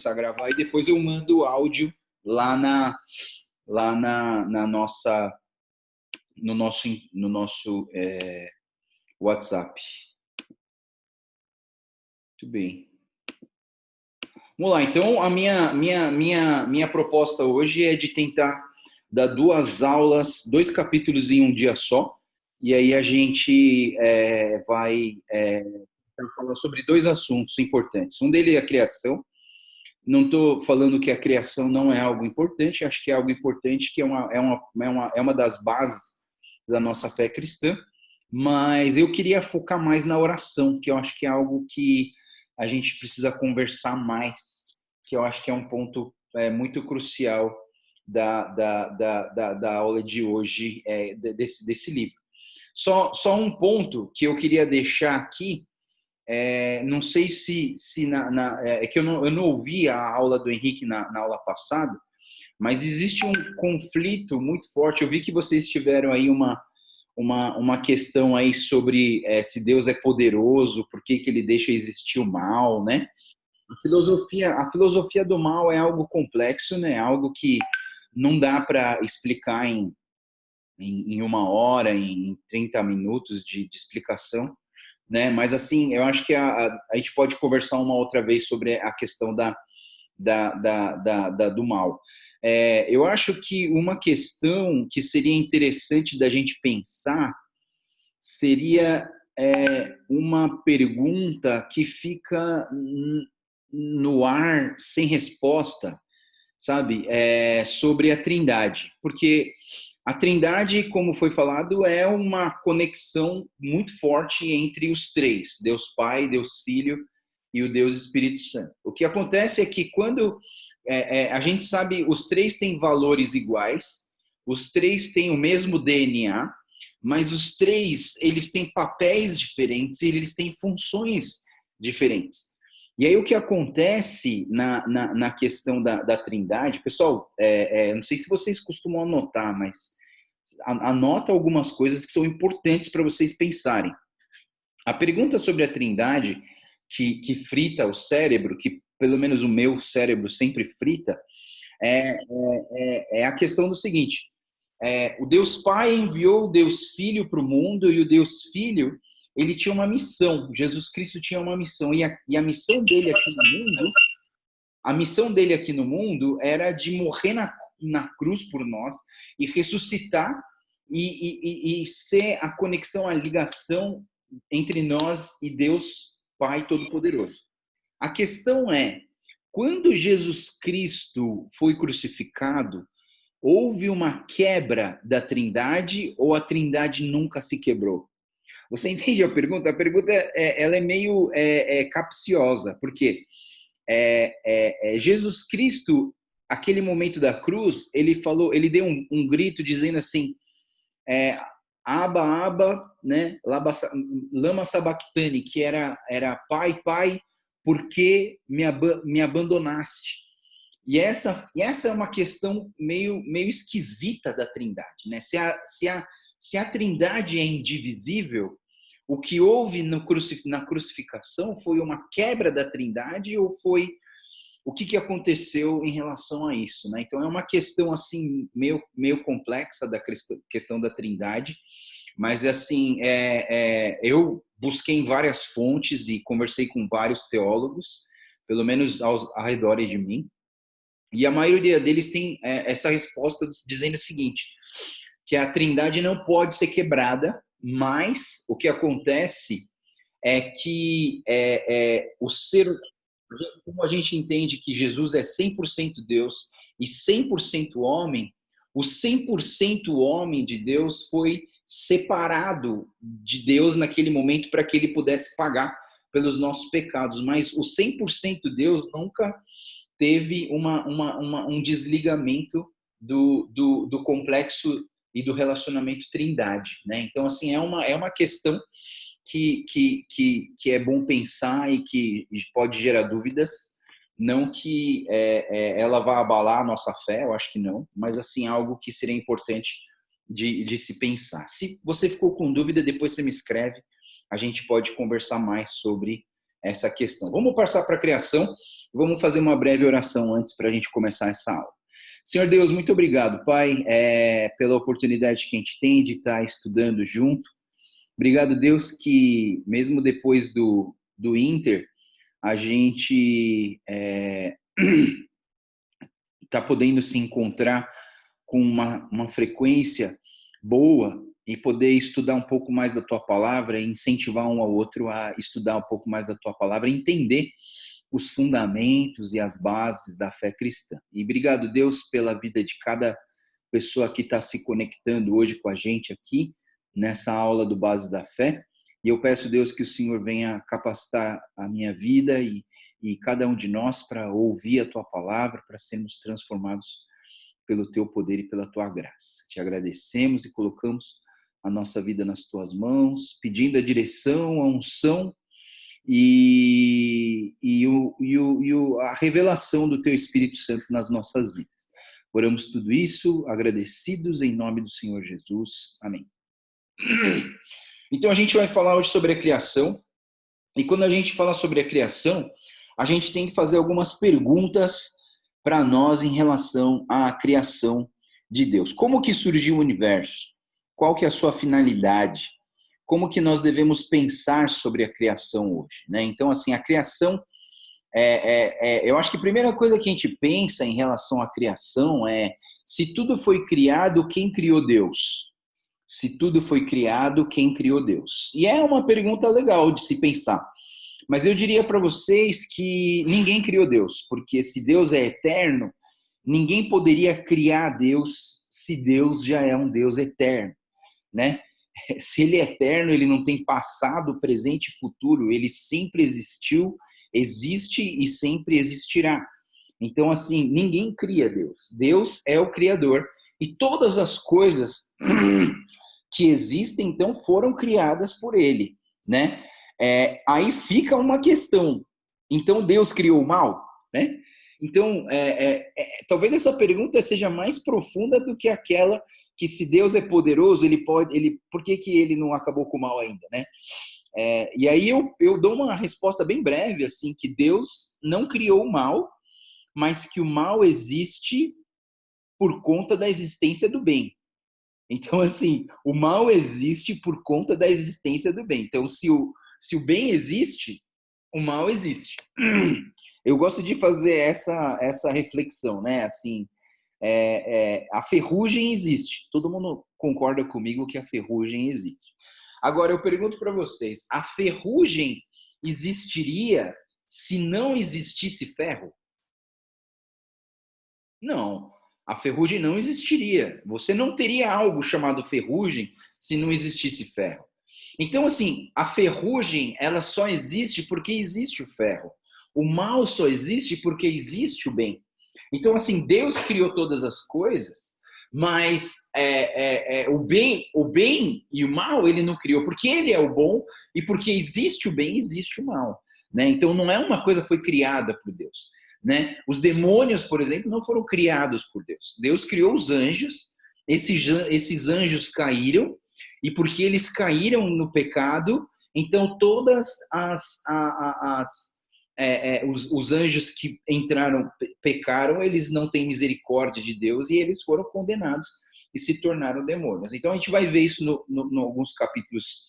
começar a gravar e depois eu mando o áudio lá na nossa, no nosso WhatsApp. Muito bem. Vamos lá, então a minha proposta hoje é de tentar dar 2 capítulos em um dia só, e aí a gente vai falar sobre 2 assuntos importantes. Um deles é a criação. Não estou falando que a criação não é algo importante, acho que é algo importante, que é uma das bases da nossa fé cristã, mas eu queria focar mais na oração, que eu acho que é algo que a gente precisa conversar mais, que eu acho que é um ponto muito crucial da aula de hoje, desse livro. Só um ponto que eu queria deixar aqui. Não sei se é que eu não ouvi a aula do Henrique na aula passada, mas existe um conflito muito forte. Eu vi que vocês tiveram aí uma questão aí sobre se Deus é poderoso, por que ele deixa existir o mal, né? A filosofia do mal é algo complexo, né? Algo que não dá para explicar em 1 hora, em 30 minutos de explicação, né? Mas assim, eu acho que a gente pode conversar uma outra vez sobre a questão do mal. Eu acho que uma questão que seria interessante da gente pensar seria uma pergunta que fica no ar sem resposta, sabe? Sobre a Trindade, porque a Trindade, como foi falado, é uma conexão muito forte entre os 3, Deus Pai, Deus Filho e o Deus Espírito Santo. O que acontece é que quando a gente sabe, os 3 têm valores iguais, os 3 têm o mesmo DNA, mas os 3 eles têm papéis diferentes e eles têm funções diferentes. E aí o que acontece na questão da Trindade, pessoal, não sei se vocês costumam anotar, mas anota algumas coisas que são importantes para vocês pensarem. A pergunta sobre a Trindade, que frita o cérebro, que pelo menos o meu cérebro sempre frita, é a questão do seguinte: o Deus Pai enviou o Deus Filho para o mundo, e o Deus Filho ele tinha uma missão. Jesus Cristo tinha uma missão, e a missão dele aqui no mundo, era de morrer na cruz por nós e ressuscitar e ser a conexão, a ligação entre nós e Deus Pai Todo-Poderoso. A questão é, quando Jesus Cristo foi crucificado, houve uma quebra da Trindade ou a Trindade nunca se quebrou? Você entende a pergunta? A pergunta ela é meio capciosa, porque Jesus Cristo, aquele momento da cruz, ele falou, ele deu um grito dizendo assim, Abba, Abba, né? Lama sabachthani, que era Pai, Pai, por que me abandonaste? E essa é uma questão meio esquisita da Trindade, né? Se a Trindade é indivisível, o que houve na crucificação foi uma quebra da Trindade ou foi o que aconteceu em relação a isso, né? Então é uma questão assim meio complexa da questão da Trindade, mas assim eu busquei em várias fontes e conversei com vários teólogos, pelo menos ao redor de mim, e a maioria deles tem essa resposta dizendo o seguinte, que a Trindade não pode ser quebrada, mas o que acontece é que o ser, como a gente entende que Jesus é 100% Deus e 100% homem, o 100% homem de Deus foi separado de Deus naquele momento para que ele pudesse pagar pelos nossos pecados, mas o 100% Deus nunca teve um desligamento do complexo e do relacionamento Trindade, né? Então, assim, é uma questão que é bom pensar e que pode gerar dúvidas, não que ela vá abalar a nossa fé, eu acho que não, mas, assim, algo que seria importante de se pensar. Se você ficou com dúvida, depois você me escreve, a gente pode conversar mais sobre essa questão. Vamos passar para a criação, vamos fazer uma breve oração antes para a gente começar essa aula. Senhor Deus, muito obrigado, Pai, pela oportunidade que a gente tem de estar estudando junto. Obrigado, Deus, que mesmo depois do Inter, a gente está podendo se encontrar com uma frequência boa e poder estudar um pouco mais da Tua Palavra e incentivar um ao outro a estudar um pouco mais da Tua Palavra, entender os fundamentos e as bases da fé cristã. E obrigado, Deus, pela vida de cada pessoa que está se conectando hoje com a gente aqui, nessa aula do Base da Fé. E eu peço, Deus, que o Senhor venha capacitar a minha vida e cada um de nós para ouvir a Tua Palavra, para sermos transformados pelo Teu poder e pela Tua graça. Te agradecemos e colocamos a nossa vida nas Tuas mãos, pedindo a direção, a unção e a revelação do Teu Espírito Santo nas nossas vidas. Oramos tudo isso, agradecidos em nome do Senhor Jesus. Amém. Então a gente vai falar hoje sobre a criação, e quando a gente fala sobre a criação, a gente tem que fazer algumas perguntas para nós em relação à criação de Deus. Como que surgiu o universo? Qual que é a sua finalidade? Como que nós devemos pensar sobre a criação hoje, né? Então, assim, a criação, eu acho que a primeira coisa que a gente pensa em relação à criação é se tudo foi criado, quem criou Deus? Se tudo foi criado, quem criou Deus? E é uma pergunta legal de se pensar. Mas eu diria para vocês que ninguém criou Deus, porque se Deus é eterno, ninguém poderia criar Deus se Deus já é um Deus eterno, né? Se ele é eterno, ele não tem passado, presente e futuro, ele sempre existiu, existe e sempre existirá. Então, assim, ninguém cria Deus. Deus é o Criador e todas as coisas que existem, então, foram criadas por ele, né? Aí fica uma questão. Então, Deus criou o mal, né? Então, talvez essa pergunta seja mais profunda do que aquela que se Deus é poderoso, por que ele não acabou com o mal ainda, né? E aí eu dou uma resposta bem breve, assim, que Deus não criou o mal, mas que o mal existe por conta da existência do bem. Então, assim, o mal existe por conta da existência do bem. Então, se o bem existe, o mal existe. Eu gosto de fazer essa reflexão, né? Assim, a ferrugem existe. Todo mundo concorda comigo que a ferrugem existe. Agora, eu pergunto para vocês, a ferrugem existiria se não existisse ferro? Não. A ferrugem não existiria. Você não teria algo chamado ferrugem se não existisse ferro. Então, assim, a ferrugem, ela só existe porque existe o ferro. O mal só existe porque existe o bem. Então, assim, Deus criou todas as coisas, mas o bem e o mal ele não criou, porque ele é o bom e porque existe o bem, existe o mal, né? Então, não é uma coisa que foi criada por Deus, né? Os demônios, por exemplo, não foram criados por Deus. Deus criou os anjos, esses anjos caíram, e porque eles caíram no pecado, então todas os anjos que entraram, pecaram, eles não têm misericórdia de Deus e eles foram condenados e se tornaram demônios. Então a gente vai ver isso no alguns capítulos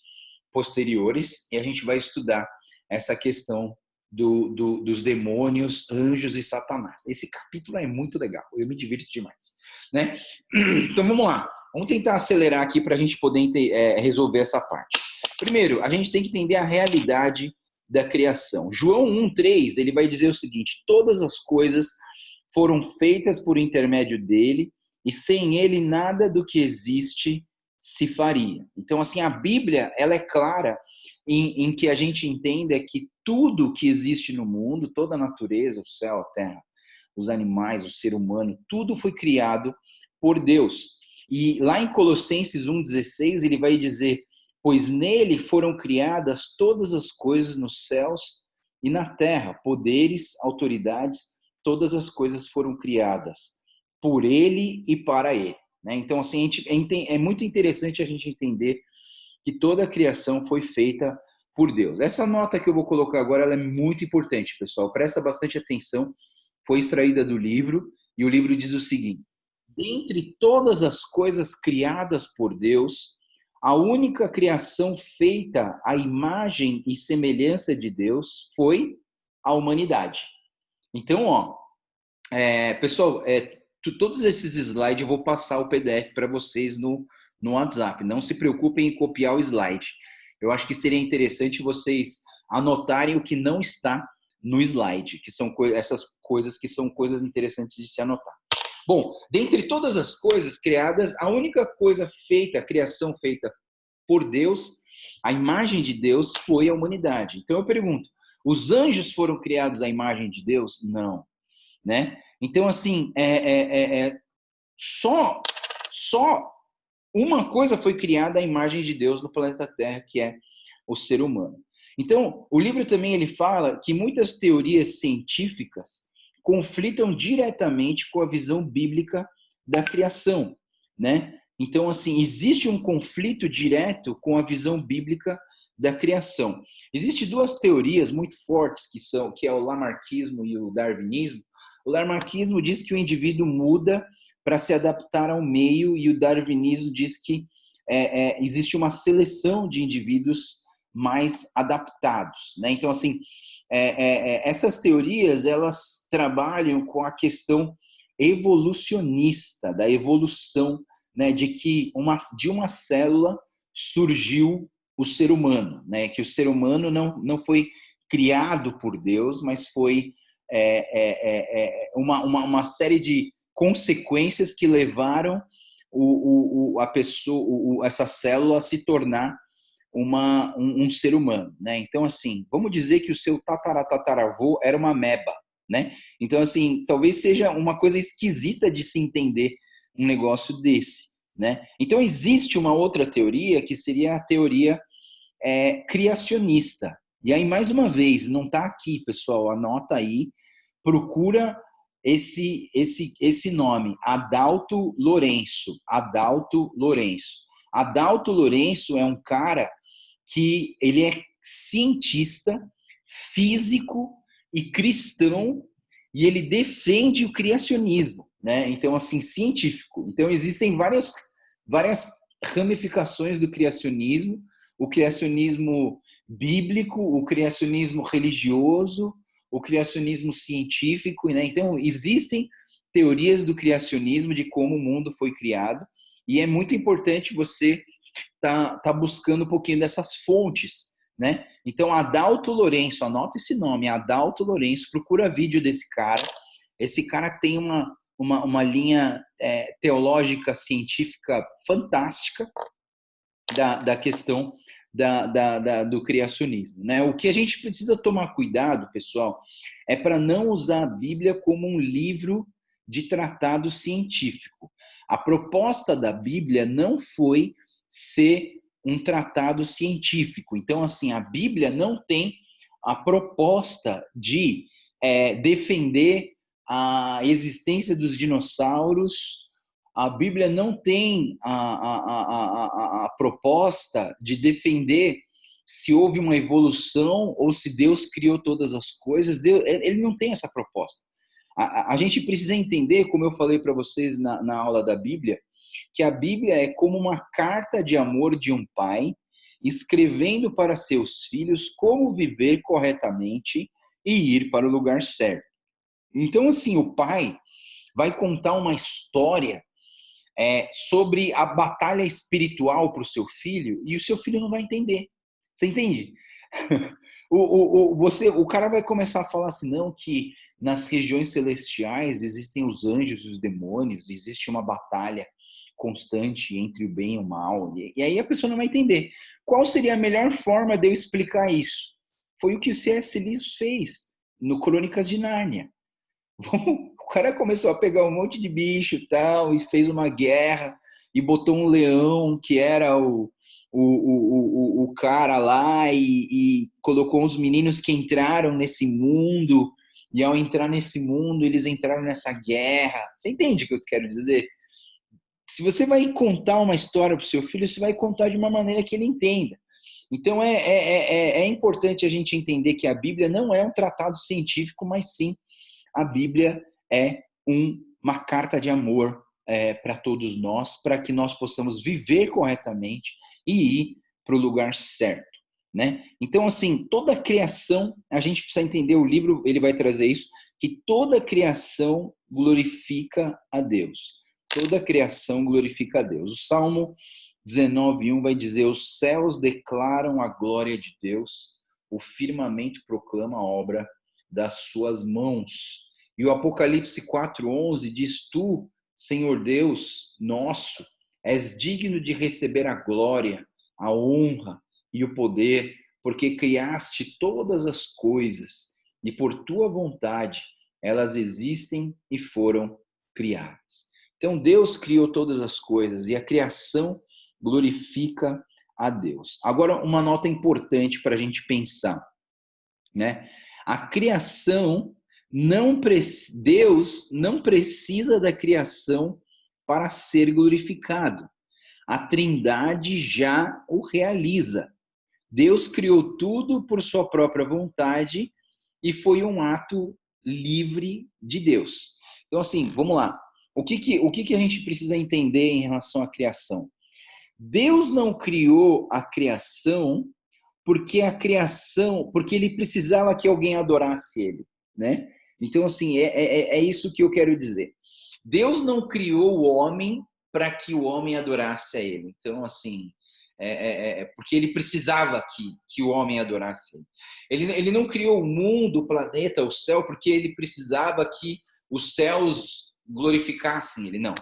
posteriores e a gente vai estudar essa questão dos demônios, anjos e Satanás. Esse capítulo é muito legal, eu me divirto demais, né? Então vamos lá, vamos tentar acelerar aqui para a gente poder resolver essa parte. Primeiro, a gente tem que entender a realidade da criação. João 1:3, ele vai dizer o seguinte: todas as coisas foram feitas por intermédio dele e sem ele nada do que existe se faria. Então, assim, a Bíblia, ela é clara em que a gente entenda que tudo que existe no mundo, toda a natureza, o céu, a terra, os animais, o ser humano, tudo foi criado por Deus. E lá em Colossenses 1:16, ele vai dizer: pois nele foram criadas todas as coisas nos céus e na terra, poderes, autoridades, todas as coisas foram criadas por ele e para ele, né? Então, assim, é muito interessante a gente entender que toda a criação foi feita por Deus. Essa nota que eu vou colocar agora, ela é muito importante, pessoal. Presta bastante atenção. Foi extraída do livro e o livro diz o seguinte: dentre todas as coisas criadas por Deus, a única criação feita à imagem e semelhança de Deus foi a humanidade. Então, ó, pessoal, todos esses slides eu vou passar o PDF para vocês no WhatsApp. Não se preocupem em copiar o slide. Eu acho que seria interessante vocês anotarem o que não está no slide, que são essas coisas que são coisas interessantes de se anotar. Bom, dentre todas as coisas criadas, a única coisa feita, a criação feita por Deus, a imagem de Deus, foi a humanidade. Então eu pergunto, os anjos foram criados à imagem de Deus? Não, né? Então, assim, só uma coisa foi criada à imagem de Deus no planeta Terra, que é o ser humano. Então, o livro também ele fala que muitas teorias científicas conflitam diretamente com a visão bíblica da criação, né? Então, assim, existe um conflito direto com a visão bíblica da criação. Existem duas teorias muito fortes que é o lamarquismo e o darwinismo. O lamarquismo diz que o indivíduo muda para se adaptar ao meio e o darwinismo diz que existe uma seleção de indivíduos mais adaptados, né? Então, assim, essas teorias, elas trabalham com a questão evolucionista, da evolução, né? De que de uma célula surgiu o ser humano, né? Que o ser humano não foi criado por Deus, mas foi uma série de consequências que levaram a pessoa, essa célula a se tornar um ser humano, né? Então, assim, vamos dizer que o seu tataravô era uma ameba, né? Então, assim, talvez seja uma coisa esquisita de se entender um negócio desse, né? Então, existe uma outra teoria que seria a teoria criacionista. E aí, mais uma vez, não está aqui, pessoal, anota aí, procura esse nome, Adalto Lourenço. Adalto Lourenço. Adalto Lourenço é um cara que ele é cientista, físico e cristão, e ele defende o criacionismo, né? Então, assim, científico. Então, existem várias ramificações do criacionismo, o criacionismo bíblico, o criacionismo religioso, o criacionismo científico, né? Então, existem teorias do criacionismo, de como o mundo foi criado, e é muito importante você tá buscando um pouquinho dessas fontes, né? Então, Adalto Lourenço, anota esse nome, Adalto Lourenço, procura vídeo desse cara. Esse cara tem uma linha teológica, científica fantástica da questão do criacionismo, né? O que a gente precisa tomar cuidado, pessoal, é para não usar a Bíblia como um livro de tratado científico. A proposta da Bíblia não foi ser um tratado científico. Então, assim, a Bíblia não tem a proposta de defender a existência dos dinossauros. A Bíblia não tem a proposta de defender se houve uma evolução ou se Deus criou todas as coisas. Ele não tem essa proposta. A gente precisa entender, como eu falei para vocês na aula da Bíblia, que a Bíblia é como uma carta de amor de um pai escrevendo para seus filhos como viver corretamente e ir para o lugar certo. Então, assim, o pai vai contar uma história sobre a batalha espiritual para o seu filho e o seu filho não vai entender. Você entende? O cara vai começar a falar assim, não, que nas regiões celestiais existem os anjos e os demônios, existe uma batalha constante entre o bem e o mal. E aí a pessoa não vai entender. Qual seria a melhor forma de eu explicar isso? Foi o que o C.S. Lewis fez no Crônicas de Nárnia. O cara começou a pegar um monte de bicho e tal, e fez uma guerra, e botou um leão, que era o cara lá, e colocou os meninos que entraram nesse mundo, e ao entrar nesse mundo, eles entraram nessa guerra. Você entende o que eu quero dizer? Se você vai contar uma história para o seu filho, você vai contar de uma maneira que ele entenda. Então é importante a gente entender que a Bíblia não é um tratado científico, mas sim a Bíblia é uma carta de amor para todos nós, para que nós possamos viver corretamente e ir para o lugar certo, né? Então, assim, toda a criação, a gente precisa entender, o livro ele vai trazer isso, que toda a criação glorifica a Deus. Toda a criação glorifica a Deus. O Salmo 19:1 vai dizer: os céus declaram a glória de Deus, o firmamento proclama a obra das suas mãos. E o Apocalipse 4:11 diz: tu, Senhor Deus nosso, és digno de receber a glória, a honra e o poder, porque criaste todas as coisas e por tua vontade elas existem e foram criadas. Então Deus criou todas as coisas e a criação glorifica a Deus. Agora, uma nota importante para a gente pensar, né? A criação Deus não precisa da criação para ser glorificado. A Trindade já o realiza. Deus criou tudo por sua própria vontade e foi um ato livre de Deus. Então, assim, vamos lá. O que a gente precisa entender em relação à criação? Deus não criou a criação porque ele precisava que alguém adorasse ele, né? Então, assim, é isso que eu quero dizer. Deus não criou o homem para que o homem adorasse a ele. Então, assim, porque ele precisava que o homem adorasse ele. Ele não criou o mundo, o planeta, o céu, porque ele precisava que os céus glorificassem ele. Não.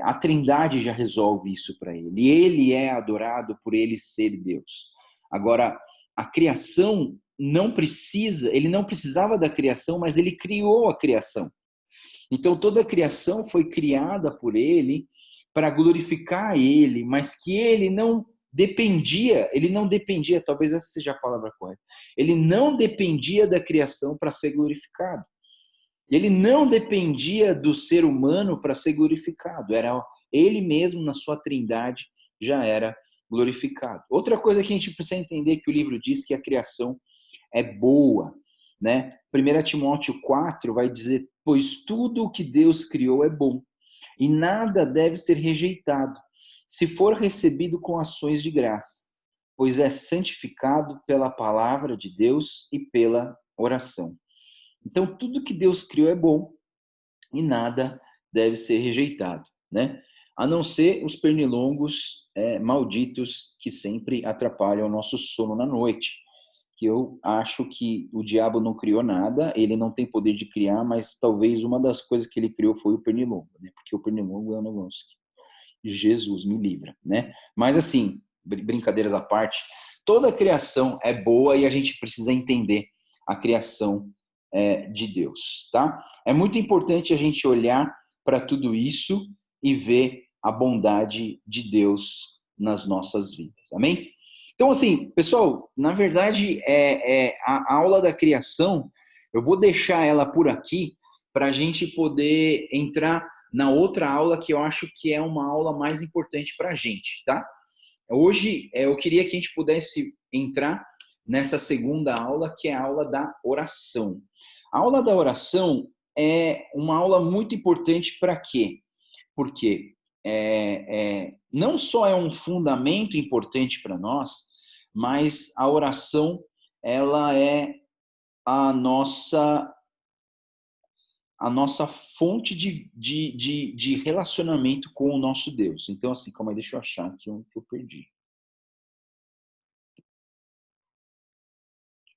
A Trindade já resolve isso para ele. E ele é adorado por ele ser Deus. Agora, a criação ele não precisava da criação, mas ele criou a criação. Então, toda a criação foi criada por ele para glorificar ele, mas que ele não dependia, talvez essa seja a palavra correta, ele não dependia da criação para ser glorificado. Ele não dependia do ser humano para ser glorificado. Era ele mesmo, na sua trindade, já era glorificado. Outra coisa que a gente precisa entender que o livro diz que a criação é boa, né? 1 Timóteo 4 vai dizer: pois tudo o que Deus criou é bom, e nada deve ser rejeitado, se for recebido com ações de graça, pois é santificado pela palavra de Deus e pela oração. Então, tudo que Deus criou é bom e nada deve ser rejeitado, né? A não ser os pernilongos malditos que sempre atrapalham o nosso sono na noite. Que eu acho que o diabo não criou nada, ele não tem poder de criar, mas talvez uma das coisas que ele criou foi o pernilongo, né? Porque o pernilongo é um negócio que Jesus me livra, né? Mas assim, brincadeiras à parte, toda a criação é boa e a gente precisa entender a criação de Deus, tá? É muito importante a gente olhar para tudo isso e ver a bondade de Deus nas nossas vidas, amém? Então, assim, pessoal, na verdade, a aula da criação, eu vou deixar ela por aqui para a gente poder entrar na outra aula que eu acho que é uma aula mais importante para a gente, tá? Hoje, eu queria que a gente pudesse entrar nessa segunda aula, que é a aula da oração. A aula da oração é uma aula muito importante para quê? Porque não só é um fundamento importante para nós, mas a oração ela é a nossa fonte de relacionamento com o nosso Deus. Então, assim, calma aí, deixa eu achar aqui onde que eu perdi.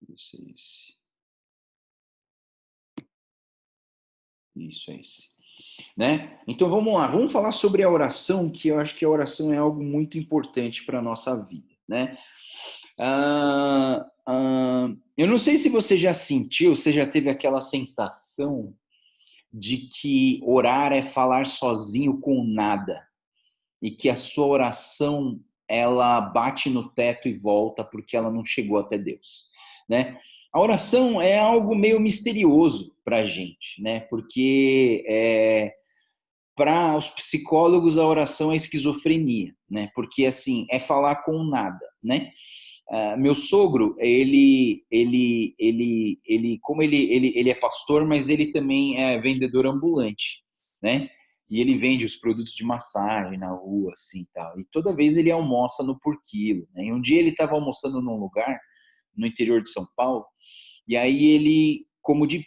Deixa eu ver se é esse. Isso, é esse. Né? Então, vamos lá. Vamos falar sobre a oração, que eu acho que a oração é algo muito importante para a nossa vida, né? Eu não sei se você já sentiu, você já teve aquela sensação de que orar é falar sozinho com nada e que a sua oração ela bate no teto e volta porque ela não chegou até Deus, né? A oração é algo meio misterioso para a gente, né? Porque Para os psicólogos, a oração é esquizofrenia, né? Porque, assim, é falar com nada, né? Meu sogro, como ele é pastor, mas ele também é vendedor ambulante, né? E ele vende os produtos de massagem na rua, assim, tal. E toda vez ele almoça no por quilo, né? E um dia ele estava almoçando num lugar no interior de São Paulo, e aí ele, como de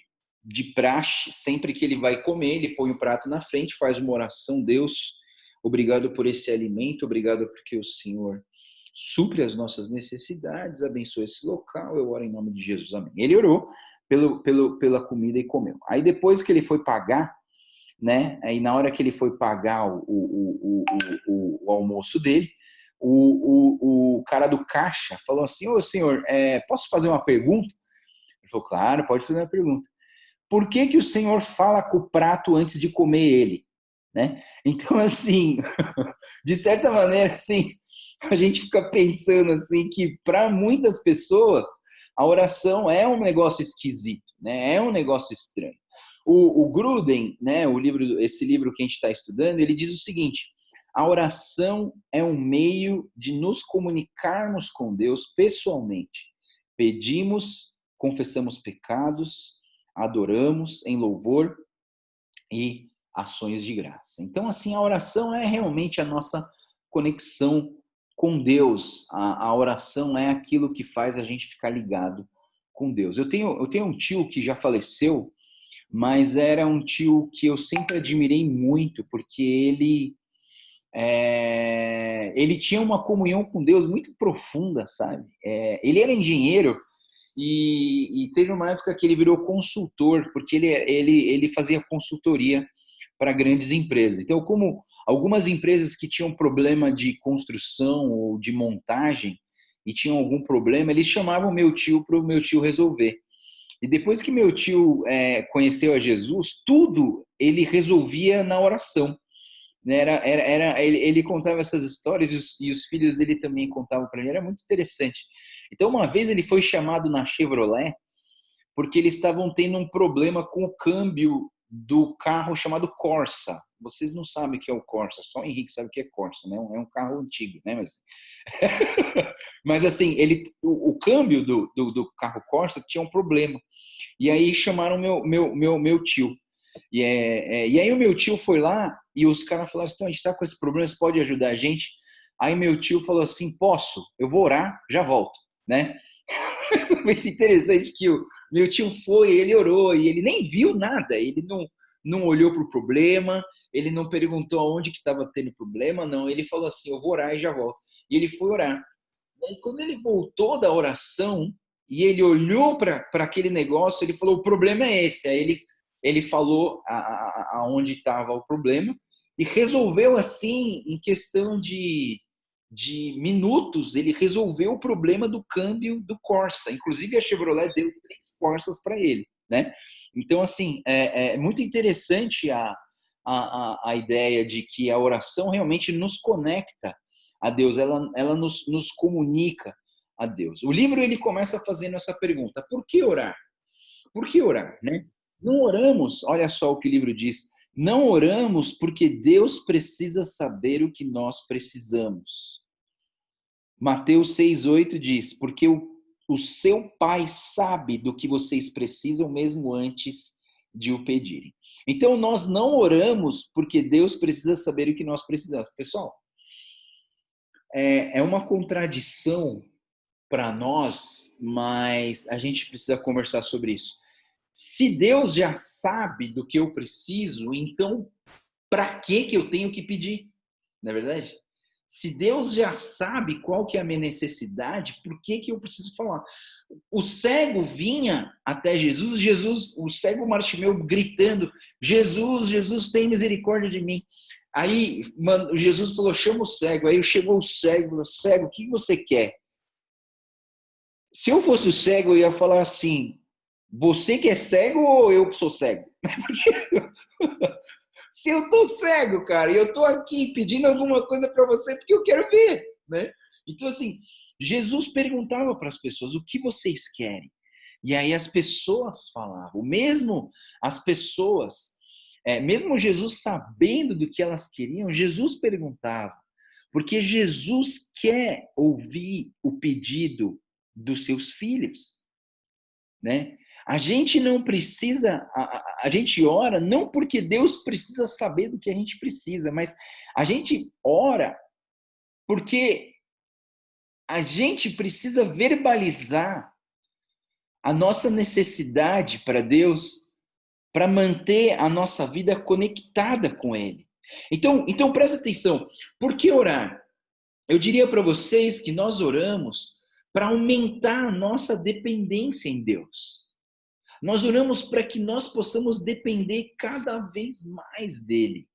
praxe, sempre que ele vai comer, ele põe o prato na frente, faz uma oração: Deus, obrigado por esse alimento, obrigado porque o Senhor supre as nossas necessidades, abençoe esse local, eu oro em nome de Jesus, amém. Ele orou pela comida e comeu. Aí depois que ele foi pagar, né, aí na hora que ele foi pagar o almoço dele, o cara do caixa falou assim: ô senhor, posso fazer uma pergunta? Ele falou: claro, pode fazer uma pergunta. Por que que o senhor fala com o prato antes de comer ele? Né? Então, assim, de certa maneira, assim, a gente fica pensando assim que para muitas pessoas a oração é um negócio esquisito, né? É um negócio estranho. O Gruden, né, esse livro que a gente está estudando, ele diz o seguinte: a oração é um meio de nos comunicarmos com Deus pessoalmente. Pedimos, confessamos pecados, adoramos em louvor e ações de graça. Então, assim, a oração é realmente a nossa conexão com Deus. A oração é aquilo que faz a gente ficar ligado com Deus. Eu tenho um tio que já faleceu, mas era um tio que eu sempre admirei muito, porque ele tinha uma comunhão com Deus muito profunda, sabe? Ele era engenheiro e teve uma época que ele virou consultor, porque ele fazia consultoria para grandes empresas. Então, como algumas empresas que tinham problema de construção ou de montagem e tinham algum problema, eles chamavam meu tio para o meu tio resolver. E depois que meu tio conheceu a Jesus, tudo ele resolvia na oração. Né? Ele contava essas histórias e os filhos dele também contavam para ele. Era muito interessante. Então, uma vez ele foi chamado na Chevrolet porque eles estavam tendo um problema com o câmbio do carro chamado Corsa. Vocês não sabem o que é o Corsa, só o Henrique sabe o que é Corsa, né? É um carro antigo, né? Mas assim, o câmbio do carro Corsa tinha um problema. E aí chamaram meu tio. E aí o meu tio foi lá e os caras falaram assim: a gente está com esse problema, você pode ajudar a gente? Aí meu tio falou assim: posso, eu vou orar, já volto, né? Muito interessante que o meu tio foi, ele orou e ele nem viu nada, ele não olhou para o problema, ele não perguntou aonde que estava tendo problema, não, ele falou assim: eu vou orar e já volto. E ele foi orar. E quando ele voltou da oração e ele olhou para aquele negócio, ele falou: o problema é esse. Aí ele falou aonde estava o problema e resolveu assim, em questão de minutos, ele resolveu o problema do câmbio do Corsa. Inclusive, a Chevrolet deu 3 Corsas para ele, né? Então, assim, é muito interessante a ideia de que a oração realmente nos conecta a Deus, ela nos comunica a Deus. O livro ele começa fazendo essa pergunta: por que orar? Por que orar, né? Não oramos, olha só o que o livro diz, não oramos porque Deus precisa saber o que nós precisamos. Mateus 6,8 diz: porque o seu pai sabe do que vocês precisam mesmo antes de o pedirem. Então, nós não oramos porque Deus precisa saber o que nós precisamos. Pessoal, é uma contradição para nós, mas a gente precisa conversar sobre isso. Se Deus já sabe do que eu preciso, então para que eu tenho que pedir? Não é verdade? Se Deus já sabe qual que é a minha necessidade, por que eu preciso falar? O cego vinha até Jesus, o cego Bartimeu gritando: Jesus, Jesus, tem misericórdia de mim. Aí Jesus falou: chama o cego. Aí chegou o cego, falou: cego, o que você quer? Se eu fosse o cego, eu ia falar assim: você que é cego ou eu que sou cego? Porque se eu tô cego, cara, e eu tô aqui pedindo alguma coisa para você porque eu quero ver, né? Então, assim, Jesus perguntava para as pessoas: o que vocês querem? E aí as pessoas falavam, mesmo as pessoas mesmo Jesus sabendo do que elas queriam, Jesus perguntava, porque Jesus quer ouvir o pedido dos seus filhos, né? A gente não precisa, a gente ora não porque Deus precisa saber do que a gente precisa, mas a gente ora porque a gente precisa verbalizar a nossa necessidade para Deus, para manter a nossa vida conectada com Ele. Então presta atenção. Por que orar? Eu diria para vocês que nós oramos para aumentar a nossa dependência em Deus. Nós oramos para que nós possamos depender cada vez mais dele.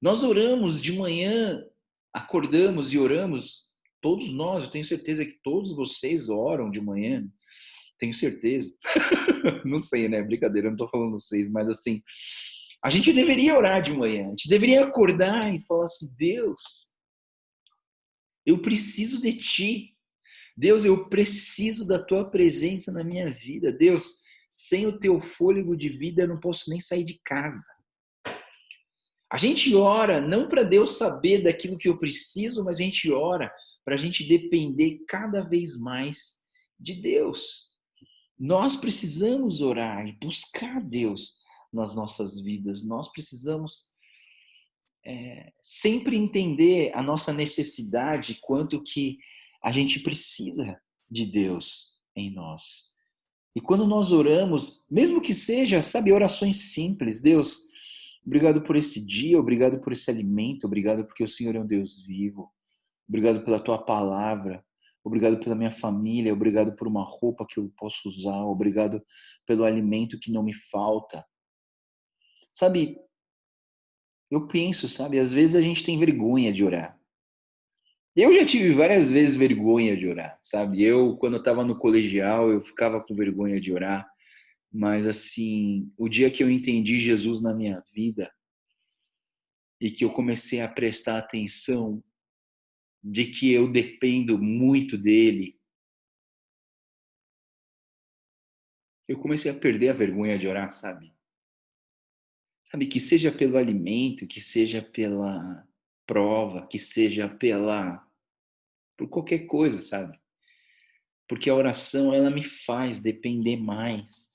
Nós oramos de manhã, acordamos e oramos, todos nós, eu tenho certeza que todos vocês oram de manhã, tenho certeza. Não sei, né? Brincadeira, eu não estou falando vocês, mas assim, a gente deveria orar de manhã, a gente deveria acordar e falar assim, Deus, eu preciso de ti. Deus, eu preciso da tua presença na minha vida. Deus, sem o teu fôlego de vida, eu não posso nem sair de casa. A gente ora não para Deus saber daquilo que eu preciso, mas a gente ora para a gente depender cada vez mais de Deus. Nós precisamos orar e buscar Deus nas nossas vidas. Nós precisamos sempre entender a nossa necessidade, quanto que a gente precisa de Deus em nós. E quando nós oramos, mesmo que seja, sabe, orações simples, Deus, obrigado por esse dia, obrigado por esse alimento, obrigado porque o Senhor é um Deus vivo, obrigado pela tua palavra, obrigado pela minha família, obrigado por uma roupa que eu posso usar, obrigado pelo alimento que não me falta. Sabe, eu penso, sabe, às vezes a gente tem vergonha de orar. Eu já tive várias vezes vergonha de orar, sabe? Quando eu estava no colegial, eu ficava com vergonha de orar. Mas, assim, o dia que eu entendi Jesus na minha vida e que eu comecei a prestar atenção de que eu dependo muito dele, eu comecei a perder a vergonha de orar, sabe? Sabe, que seja pelo alimento, que seja pela prova, que seja por qualquer coisa, sabe? Porque a oração, ela me faz depender mais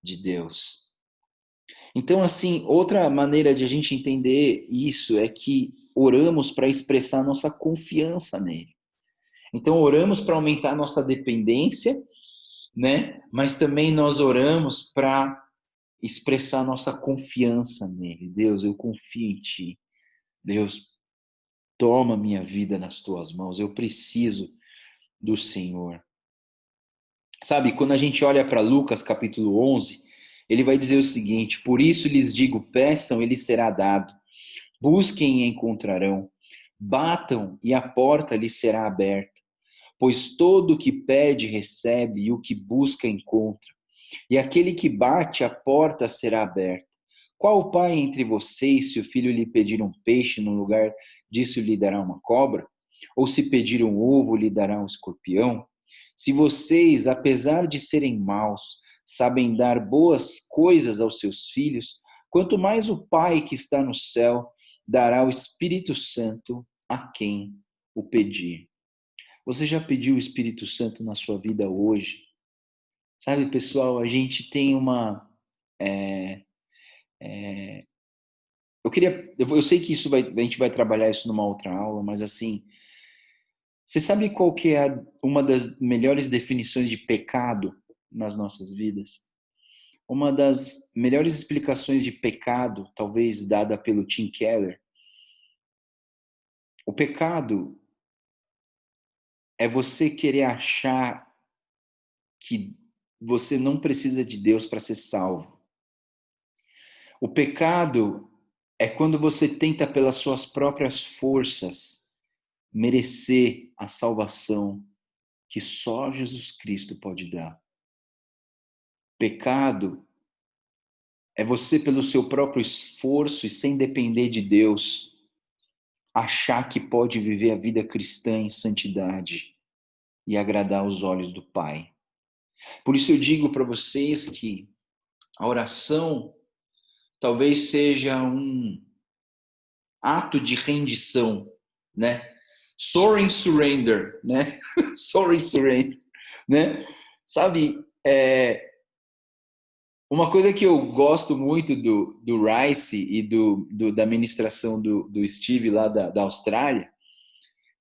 de Deus. Então, assim, outra maneira de a gente entender isso é que oramos para expressar nossa confiança nele. Então, oramos para aumentar nossa dependência, né? Mas também nós oramos para expressar nossa confiança nele. Deus, eu confio em ti. Deus, toma minha vida nas tuas mãos. Eu preciso do Senhor. Sabe, quando a gente olha para Lucas capítulo 11, ele vai dizer o seguinte: por isso lhes digo, peçam e lhes será dado. Busquem e encontrarão. Batam e a porta lhes será aberta. Pois todo o que pede recebe e o que busca encontra. E aquele que bate, a porta será aberta. Qual pai entre vocês, se o filho lhe pedir um peixe, no lugar disso lhe dará uma cobra? Ou se pedir um ovo, lhe dará um escorpião? Se vocês, apesar de serem maus, sabem dar boas coisas aos seus filhos, quanto mais o Pai que está no céu dará o Espírito Santo a quem o pedir. Você já pediu o Espírito Santo na sua vida hoje? Sabe, pessoal, a gente tem uma... eu sei que a gente vai trabalhar isso numa outra aula, mas assim, você sabe qual que é uma das melhores definições de pecado nas nossas vidas? Uma das melhores explicações de pecado, talvez dada pelo Tim Keller, o pecado é você querer achar que você não precisa de Deus para ser salvo. O pecado é quando você tenta pelas suas próprias forças merecer a salvação que só Jesus Cristo pode dar. Pecado é você, pelo seu próprio esforço e sem depender de Deus, achar que pode viver a vida cristã em santidade e agradar aos olhos do Pai. Por isso eu digo para vocês que a oração talvez seja um ato de rendição, né? Soaring surrender, né? Soaring surrender, né? Sabe, uma coisa que eu gosto muito do Rice e da ministração do Steve lá da Austrália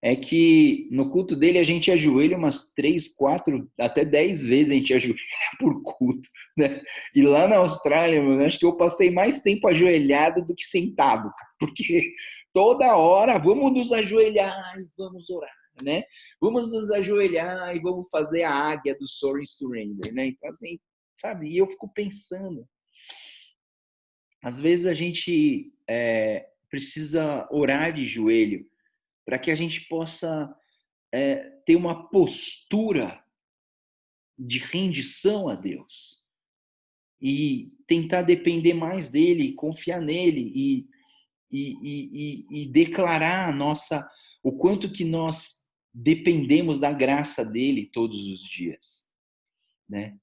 é que no culto dele a gente ajoelha umas 3, 4, até 10 vezes a gente ajoelha por culto, né? E lá na Austrália, mano, acho que eu passei mais tempo ajoelhado do que sentado, porque toda hora vamos nos ajoelhar e vamos orar, né? Vamos nos ajoelhar e vamos fazer a águia do Soaring Surrender, né? Então, assim, sabe? E eu fico pensando, às vezes a gente precisa orar de joelho para que a gente possa ter uma postura de rendição a Deus e tentar depender mais dele, confiar nele e declarar o quanto que nós dependemos da graça dele todos os dias, né?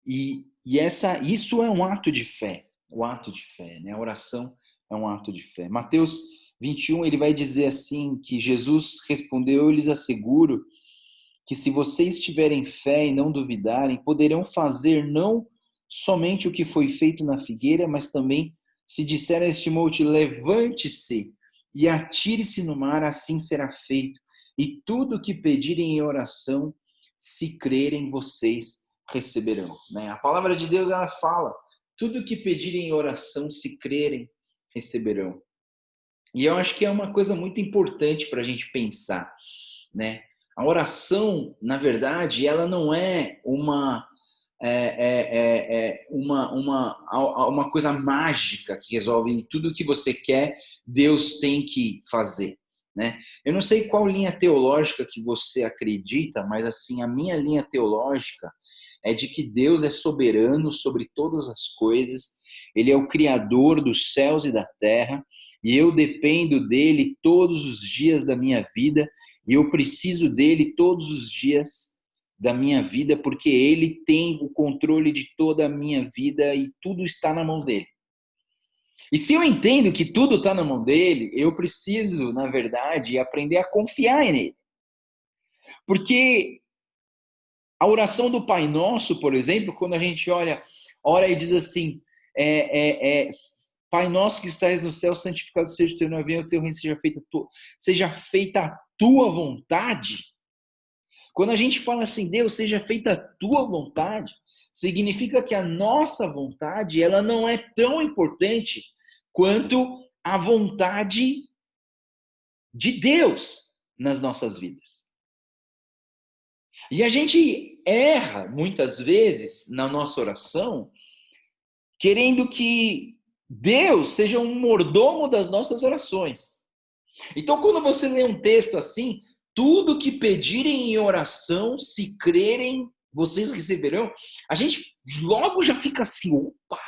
Isso é um ato de fé, o ato de fé, né? A oração é um ato de fé. Mateus 21, ele vai dizer assim, que Jesus respondeu: eu lhes asseguro que se vocês tiverem fé e não duvidarem, poderão fazer não somente o que foi feito na figueira, mas também se disser a este monte, levante-se e atire-se no mar, assim será feito. E tudo o que pedirem em oração, se crerem, vocês receberão. Né? A palavra de Deus, ela fala, tudo o que pedirem em oração, se crerem, receberão. E eu acho que é uma coisa muito importante para a gente pensar, né? A oração, na verdade, ela não é uma coisa mágica que resolve tudo o que você quer, Deus tem que fazer, né? Eu não sei qual linha teológica que você acredita, mas assim, a minha linha teológica é de que Deus é soberano sobre todas as coisas, Ele é o Criador dos céus e da terra, e eu dependo dele todos os dias da minha vida, e eu preciso dele todos os dias da minha vida, porque ele tem o controle de toda a minha vida e tudo está na mão dele. E se eu entendo que tudo está na mão dele, eu preciso, na verdade, aprender a confiar nele. Porque a oração do Pai Nosso, por exemplo, quando a gente ora e diz assim, Pai Nosso que estás no céu, santificado seja o teu nome, venha o teu reino, seja feita a tua vontade. Quando a gente fala assim, Deus, seja feita a tua vontade, significa que a nossa vontade, ela não é tão importante quanto a vontade de Deus nas nossas vidas. E a gente erra, muitas vezes, na nossa oração, querendo que Deus seja um mordomo das nossas orações. Então, quando você lê um texto assim, tudo que pedirem em oração, se crerem, vocês receberão, a gente logo já fica assim, opa,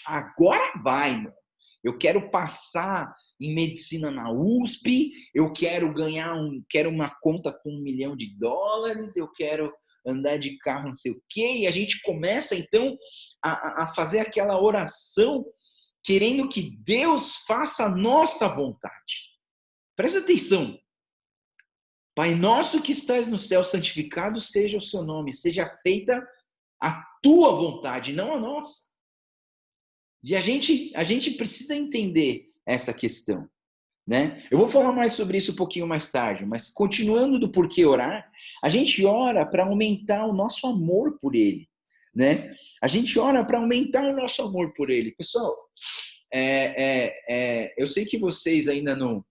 agora vai, mano. Eu quero passar em medicina na USP, eu quero quero uma conta com $1 milhão, eu quero andar de carro não sei o quê, e a gente começa então a fazer aquela oração querendo que Deus faça a nossa vontade. Presta atenção. Pai nosso que estás no céu, santificado seja o seu nome, seja feita a tua vontade, não a nossa. E a gente precisa entender essa questão, né? Eu vou falar mais sobre isso um pouquinho mais tarde, mas continuando do porquê orar, a gente ora para aumentar o nosso amor por ele, né? A gente ora para aumentar o nosso amor por ele. Pessoal, eu sei que vocês ainda não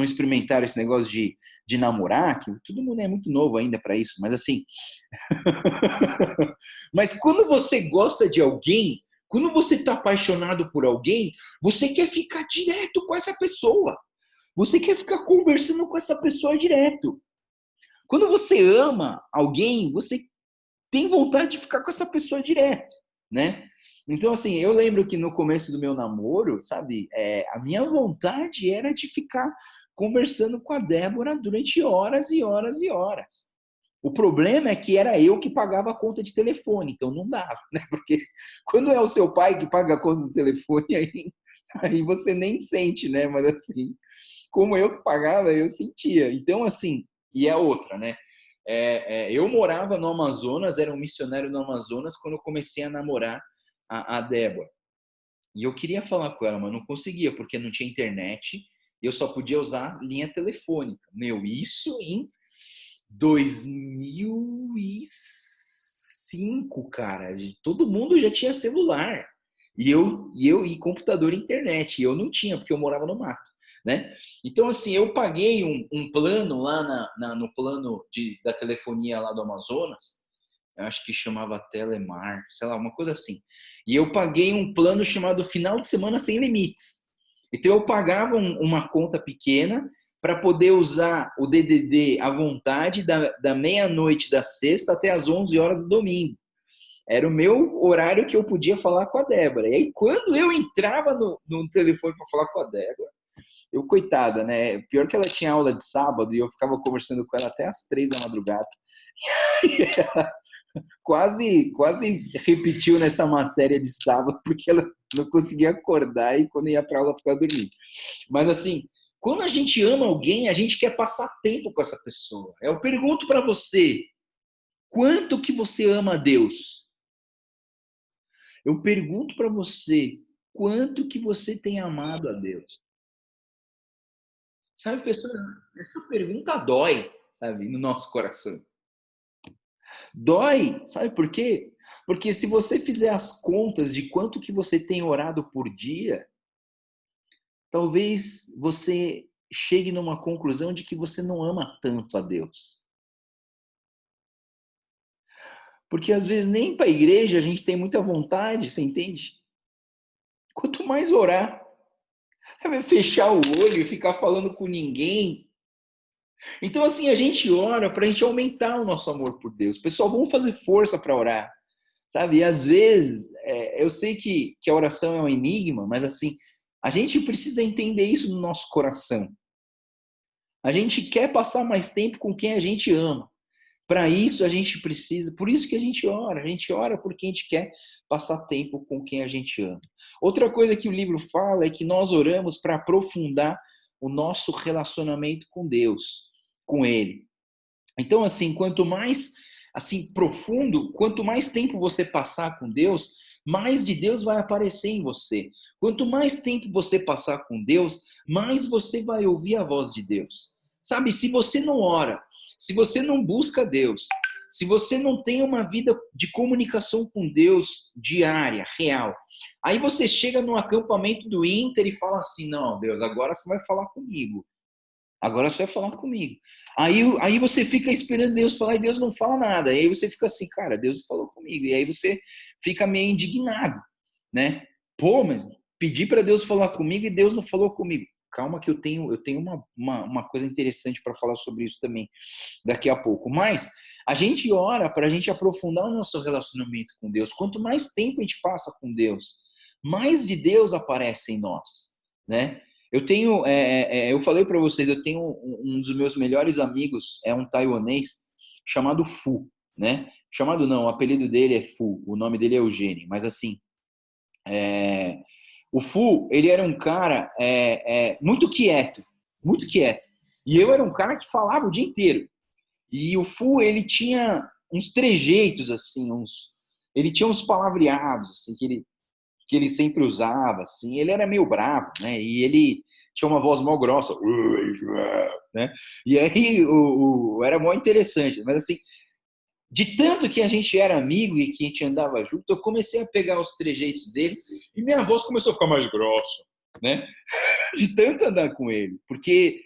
experimentaram esse negócio de namorar, que todo mundo é muito novo ainda para isso, mas assim. Mas quando você gosta de alguém, quando você está apaixonado por alguém, você quer ficar direto com essa pessoa. Você quer ficar conversando com essa pessoa direto. Quando você ama alguém, você tem vontade de ficar com essa pessoa direto, né? Então, assim, eu lembro que no começo do meu namoro, sabe, a minha vontade era de ficar conversando com a Débora durante horas e horas e horas. O problema é que era eu que pagava a conta de telefone, então não dava, né? Porque quando é o seu pai que paga a conta do telefone, aí Aí você nem sente, né? Mas assim, como eu que pagava, eu sentia. Então, assim, e a outra, né? Eu morava no Amazonas, era um missionário no Amazonas, quando eu comecei a namorar a Débora. E eu queria falar com ela, mas não conseguia, porque não tinha internet e eu só podia usar linha telefônica. Meu, isso em 2005, cara. Todo mundo já tinha celular. E computador e internet. E eu não tinha, porque eu morava no mato, né? Então, assim, eu paguei um plano lá no plano da telefonia lá do Amazonas, eu acho que chamava Telemar, sei lá, uma coisa assim. E eu paguei um plano chamado Final de Semana Sem Limites. Então, eu pagava uma conta pequena para poder usar o DDD à vontade da meia-noite da sexta até as 11 horas do domingo. Era o meu horário que eu podia falar com a Débora. E aí, quando eu entrava no telefone para falar com a Débora, eu, coitada, né? Pior que ela tinha aula de sábado e eu ficava conversando com ela até as 3 da madrugada. Quase repetiu nessa matéria de sábado, porque ela não conseguia acordar e quando ia para aula ficava dormindo. Mas assim, quando a gente ama alguém, a gente quer passar tempo com essa pessoa. Eu pergunto para você, quanto que você ama a Deus? Eu pergunto para você, quanto que você tem amado a Deus? Sabe, pessoa, essa pergunta dói, sabe, no nosso coração. Dói, sabe por quê? Porque se você fizer as contas de quanto que você tem orado por dia, talvez você chegue numa conclusão de que você não ama tanto a Deus. Porque às vezes nem para a igreja a gente tem muita vontade, você entende? Quanto mais orar, fechar o olho e ficar falando com ninguém. Então, assim, a gente ora para a gente aumentar o nosso amor por Deus. Pessoal, vamos fazer força para orar, sabe? E às vezes, eu sei que a oração é um enigma, mas assim, a gente precisa entender isso no nosso coração. A gente quer passar mais tempo com quem a gente ama. Para isso a gente precisa, por isso que a gente ora porque a gente quer passar tempo com quem a gente ama. Outra coisa que o livro fala é que nós oramos para aprofundar o nosso relacionamento com Deus, com Ele. Então, assim, quanto mais assim profundo, quanto mais tempo você passar com Deus, mais de Deus vai aparecer em você. Quanto mais tempo você passar com Deus, mais você vai ouvir a voz de Deus. Sabe, se você não ora, se você não busca Deus, se você não tem uma vida de comunicação com Deus diária, real, aí você chega no acampamento do Inter e fala assim: não, Deus, agora você vai falar comigo. Agora você vai falar comigo. Aí você fica esperando Deus falar e Deus não fala nada. E aí você fica assim, cara, Deus falou comigo. E aí você fica meio indignado, né? Pô, mas pedi para Deus falar comigo e Deus não falou comigo. Calma que eu tenho uma coisa interessante para falar sobre isso também daqui a pouco. Mas a gente ora para a gente aprofundar o nosso relacionamento com Deus. Quanto mais tempo a gente passa com Deus, mais de Deus aparece em nós, né? Eu falei para vocês, eu tenho um dos meus melhores amigos, é um taiwanês chamado Fu, né? Chamado não, o apelido dele é Fu, o nome dele é Eugênio, mas assim, é, o Fu, ele era um cara muito quieto, muito quieto. E eu era um cara que falava o dia inteiro. E o Fu, ele tinha uns trejeitos, assim, ele tinha uns palavreados, assim, que ele sempre usava, assim. Ele era meio bravo, né? E ele tinha uma voz mó grossa, né? E aí era mó interessante. Mas assim, de tanto que a gente era amigo e que a gente andava junto, eu comecei a pegar os trejeitos dele e minha voz começou a ficar mais grossa, né? De tanto andar com ele. Porque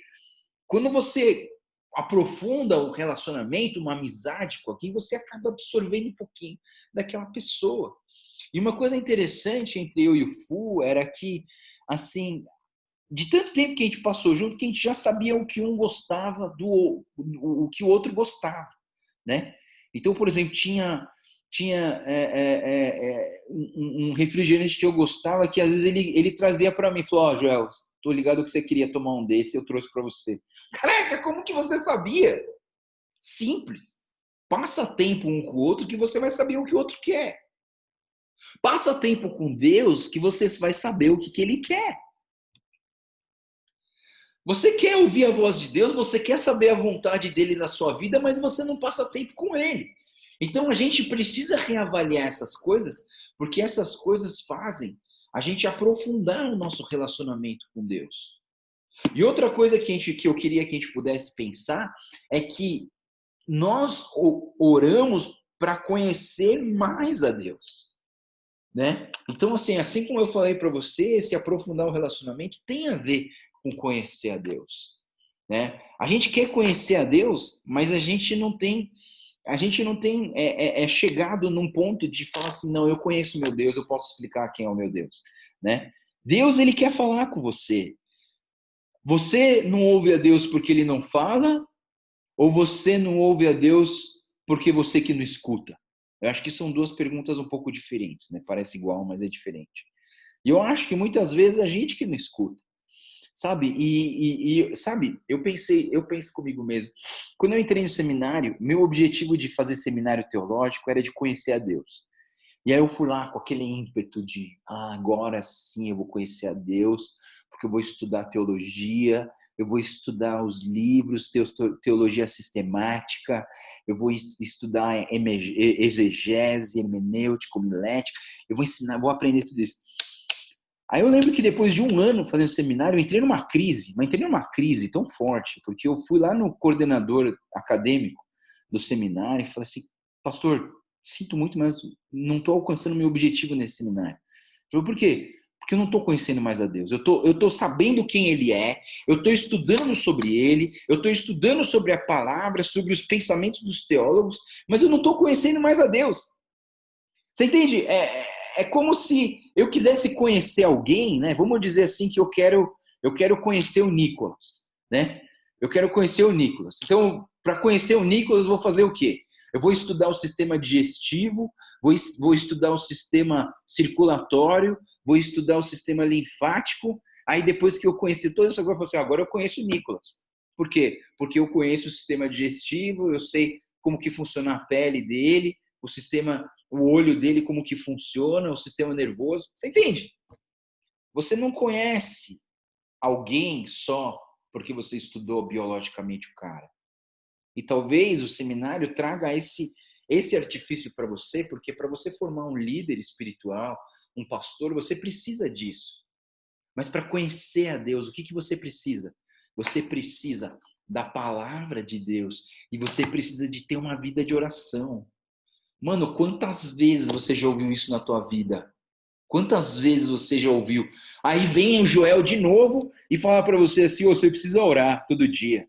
quando você aprofunda o relacionamento, uma amizade com alguém, você acaba absorvendo um pouquinho daquela pessoa. E uma coisa interessante entre eu e o Fu era que, assim, de tanto tempo que a gente passou junto, que a gente já sabia o que um gostava o que o outro gostava, né? Então, por exemplo, tinha um refrigerante que eu gostava que às vezes ele trazia para mim, falou: ó, Joel, tô ligado que você queria tomar um desse, eu trouxe para você. Caraca, como que você sabia? Simples. Passa tempo um com o outro que você vai saber o que o outro quer. Passa tempo com Deus que você vai saber o que Ele quer. Você quer ouvir a voz de Deus, você quer saber a vontade dele na sua vida, mas você não passa tempo com ele. Então a gente precisa reavaliar essas coisas, porque essas coisas fazem a gente aprofundar o nosso relacionamento com Deus. E outra coisa que eu queria que a gente pudesse pensar é que nós oramos para conhecer mais a Deus, né? Então, assim como eu falei para você, se aprofundar o relacionamento tem a ver com conhecer a Deus, né? A gente quer conhecer a Deus, mas a gente não tem chegado num ponto de falar assim, não, eu conheço meu Deus, eu posso explicar quem é o meu Deus, né? Deus, ele quer falar com você. Você não ouve a Deus porque ele não fala, ou você não ouve a Deus porque você que não escuta? Eu acho que são duas perguntas um pouco diferentes, né? Parece igual, mas é diferente. E eu acho que muitas vezes a gente que não escuta, sabe? Sabe, eu penso comigo mesmo. Quando eu entrei no seminário, meu objetivo de fazer seminário teológico era de conhecer a Deus. E aí eu fui lá com aquele ímpeto de, agora sim eu vou conhecer a Deus, porque eu vou estudar teologia, eu vou estudar os livros, teologia sistemática, eu vou estudar exegese, hermenêutica, homilética, eu vou ensinar, vou aprender tudo isso. Aí eu lembro que depois de um ano fazendo seminário, eu entrei numa crise, mas entrei numa crise tão forte, porque eu fui lá no coordenador acadêmico do seminário e falei assim, pastor, sinto muito, mas não estou alcançando meu objetivo nesse seminário. Eu falei, por quê? Porque eu não estou conhecendo mais a Deus. Eu tô sabendo quem Ele é, eu estou estudando sobre Ele, eu estou estudando sobre a palavra, sobre os pensamentos dos teólogos, mas eu não estou conhecendo mais a Deus. Você entende? É como se eu quisesse conhecer alguém, né? Vamos dizer assim que eu quero conhecer o Nicolas, né? Eu quero conhecer o Nicolas. Então, para conhecer o Nicolas, eu vou fazer o quê? Eu vou estudar o sistema digestivo, vou estudar o sistema circulatório, vou estudar o sistema linfático. Aí, depois que eu conheci toda essa coisa, eu falo assim, agora eu conheço o Nicolas. Por quê? Porque eu conheço o sistema digestivo, eu sei como que funciona a pele dele, o olho dele, como que funciona, o sistema nervoso. Você entende? Você não conhece alguém só porque você estudou biologicamente o cara. E talvez o seminário traga esse artifício para você, porque para você formar um líder espiritual, um pastor, você precisa disso. Mas para conhecer a Deus, o que você precisa? Você precisa da palavra de Deus e você precisa de ter uma vida de oração. Mano, quantas vezes você já ouviu isso na tua vida? Quantas vezes você já ouviu? Aí vem o Joel de novo e fala para você assim, oh, você precisa orar todo dia.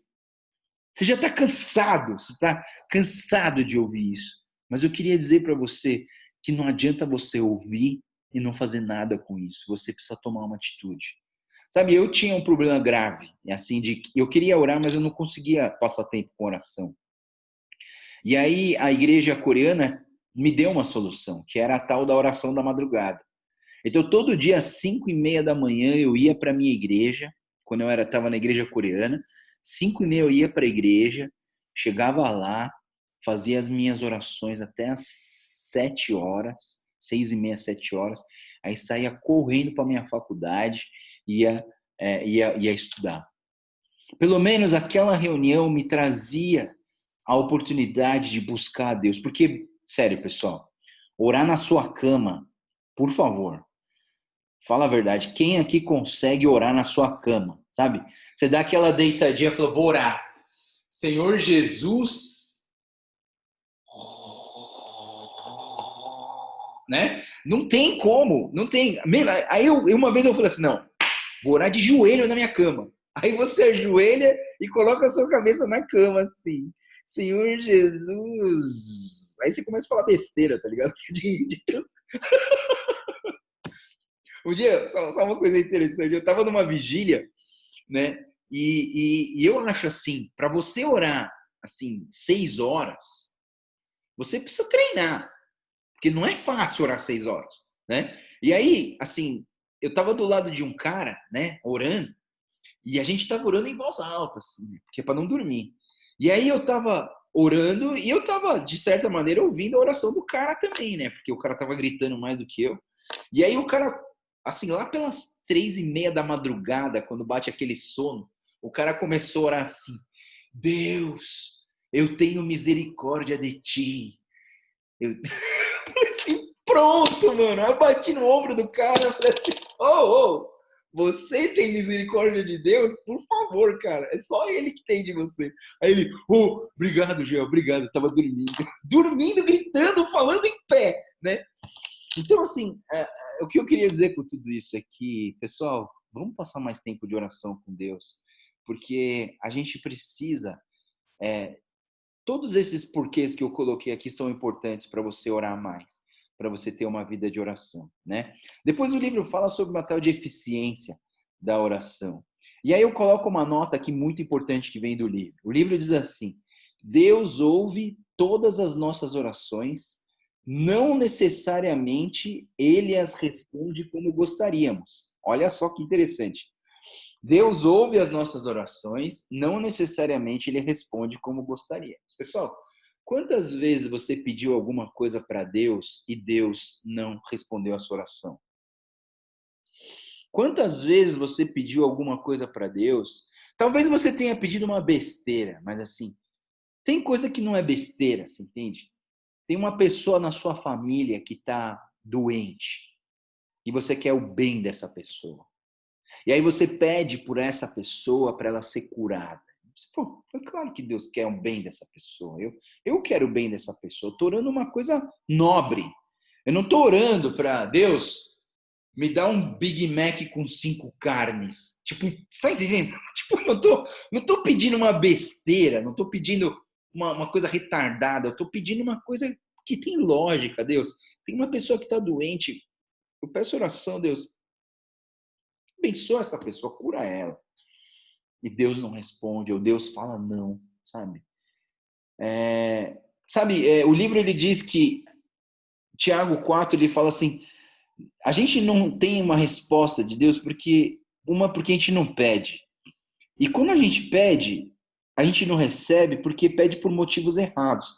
Você já está cansado, você está cansado de ouvir isso. Mas eu queria dizer para você que não adianta você ouvir e não fazer nada com isso. Você precisa tomar uma atitude. Sabe, eu tinha um problema grave, assim, de eu queria orar, mas eu não conseguia passar tempo com oração. E aí a igreja coreana me deu uma solução, que era a tal da oração da madrugada. Então, todo dia, às 5:30 da manhã, eu ia para a minha igreja, quando eu estava na igreja coreana, 5:30 eu ia para a igreja, chegava lá, fazia as minhas orações até às 7 horas, 6:30, 7 horas, aí saía correndo para a minha faculdade, ia estudar. Pelo menos aquela reunião me trazia a oportunidade de buscar a Deus. Porque, sério, pessoal, orar na sua cama, por favor, fala a verdade, quem aqui consegue orar na sua cama, sabe? Você dá aquela deitadinha e fala, vou orar. Senhor Jesus, né? Não tem como, não tem. Aí uma vez eu falei assim, não, vou orar de joelho na minha cama. Aí você ajoelha e coloca a sua cabeça na cama, assim. Senhor Jesus. Aí você começa a falar besteira, tá ligado? Um dia, só uma coisa interessante, eu tava numa vigília, né? E eu acho assim, para você orar, assim, 6 horas, você precisa treinar. Porque não é fácil orar 6 horas, né? E aí, assim, eu tava do lado de um cara, né, orando, e a gente tava orando em voz alta, assim, porque é para não dormir. E aí eu tava orando e eu tava, de certa maneira, ouvindo a oração do cara também, né? Porque o cara tava gritando mais do que eu. E aí o cara, assim, lá pelas 3:30 da madrugada, quando bate aquele sono, o cara começou a orar assim: Deus, eu tenho misericórdia de ti. Eu falei assim, pronto, mano. Aí eu bati no ombro do cara e falei assim, você tem misericórdia de Deus? Por favor, cara. É só ele que tem de você. Aí ele, obrigado, Geo, obrigado. Eu tava dormindo. Dormindo, gritando, falando em pé, né? Então, assim, o que eu queria dizer com tudo isso é que, pessoal, vamos passar mais tempo de oração com Deus, porque a gente precisa. Todos esses porquês que eu coloquei aqui são importantes para você orar mais, para você ter uma vida de oração, né? Depois o livro fala sobre uma tal de eficiência da oração. E aí eu coloco uma nota aqui muito importante que vem do livro. O livro diz assim: Deus ouve todas as nossas orações, não necessariamente ele as responde como gostaríamos. Olha só que interessante. Deus ouve as nossas orações, não necessariamente ele responde como gostaríamos. Pessoal, quantas vezes você pediu alguma coisa para Deus e Deus não respondeu a sua oração? Quantas vezes você pediu alguma coisa para Deus? Talvez você tenha pedido uma besteira, mas assim, tem coisa que não é besteira, você entende? Tem uma pessoa na sua família que está doente e você quer o bem dessa pessoa. E aí você pede por essa pessoa para ela ser curada. Pô, é claro que Deus quer o bem dessa pessoa. Eu quero o bem dessa pessoa. Estou orando uma coisa nobre. Eu não estou orando para Deus me dar um Big Mac com 5 carnes. Tipo, você está entendendo? Tipo, não tô pedindo uma besteira, não estou pedindo uma coisa retardada. Eu estou pedindo uma coisa que tem lógica, Deus. Tem uma pessoa que está doente. Eu peço oração, Deus. Abençoa essa pessoa, cura ela. E Deus não responde, ou Deus fala não, sabe? O livro ele diz que, Tiago 4, ele fala assim, a gente não tem uma resposta de Deus porque a gente não pede. E quando a gente pede, a gente não recebe porque pede por motivos errados,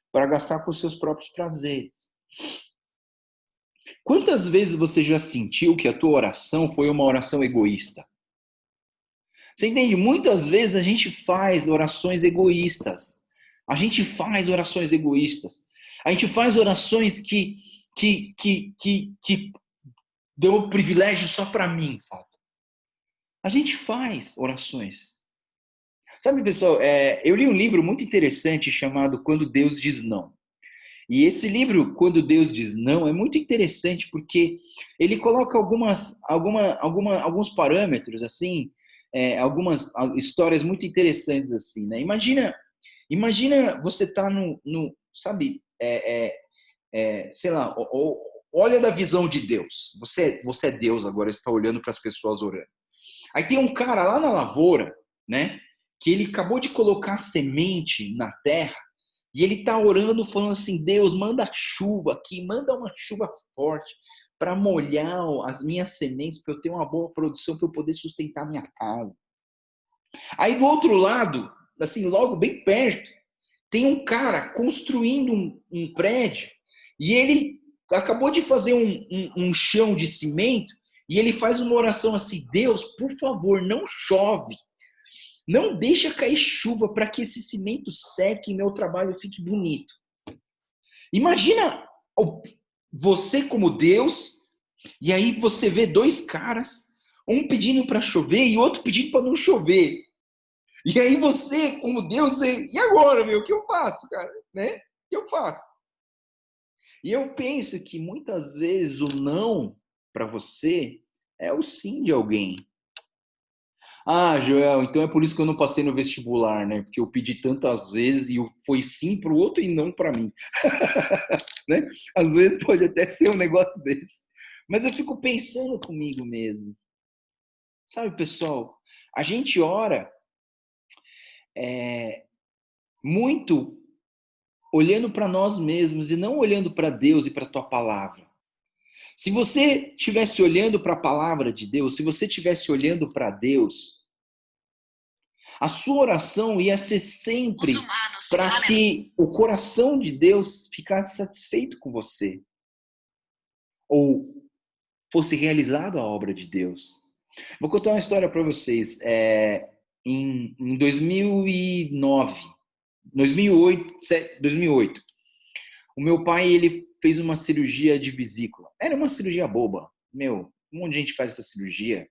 para gastar com os seus próprios prazeres. Quantas vezes você já sentiu que a tua oração foi uma oração egoísta? Você entende? Muitas vezes a gente faz orações egoístas. A gente faz orações egoístas. A gente faz orações que dão privilégio só para mim, sabe? A gente faz orações. Sabe, pessoal, eu li um livro muito interessante chamado Quando Deus Diz Não. E esse livro, Quando Deus Diz Não, é muito interessante porque ele coloca alguns parâmetros, assim, algumas histórias muito interessantes, assim, né? Imagina você tá sabe, sei lá, olha da visão de Deus. Você é Deus agora, você está olhando para as pessoas orando. Aí tem um cara lá na lavoura, né? Que ele acabou de colocar semente na terra e ele está orando, falando assim: Deus, manda chuva aqui, manda uma chuva forte para molhar as minhas sementes, para eu ter uma boa produção, para eu poder sustentar minha casa. Aí do outro lado, assim, logo bem perto, tem um cara construindo um prédio e ele acabou de fazer um chão de cimento e ele faz uma oração assim: Deus, por favor, não chove. Não deixa cair chuva para que esse cimento seque e meu trabalho fique bonito. Imagina você como Deus, e aí você vê dois caras, um pedindo para chover e outro pedindo para não chover. E aí você, como Deus, e agora, meu, o que eu faço, cara? Né? O que eu faço? E eu penso que muitas vezes o não para você é o sim de alguém. Ah, Joel, então é por isso que eu não passei no vestibular, né? Porque eu pedi tantas vezes e foi sim para o outro e não para mim. Né? Às vezes pode até ser um negócio desse. Mas eu fico pensando comigo mesmo. Sabe, pessoal, a gente ora muito olhando para nós mesmos e não olhando para Deus e para a tua palavra. Se você estivesse olhando para a palavra de Deus, se você estivesse olhando para Deus, A sua oração ia ser sempre para que o coração de Deus ficasse satisfeito com você, ou fosse realizada a obra de Deus. Vou contar uma história para vocês. Em 2009, 2008, o meu pai ele fez uma cirurgia de vesícula. Era uma cirurgia boba. Meu, um monte de gente faz essa cirurgia.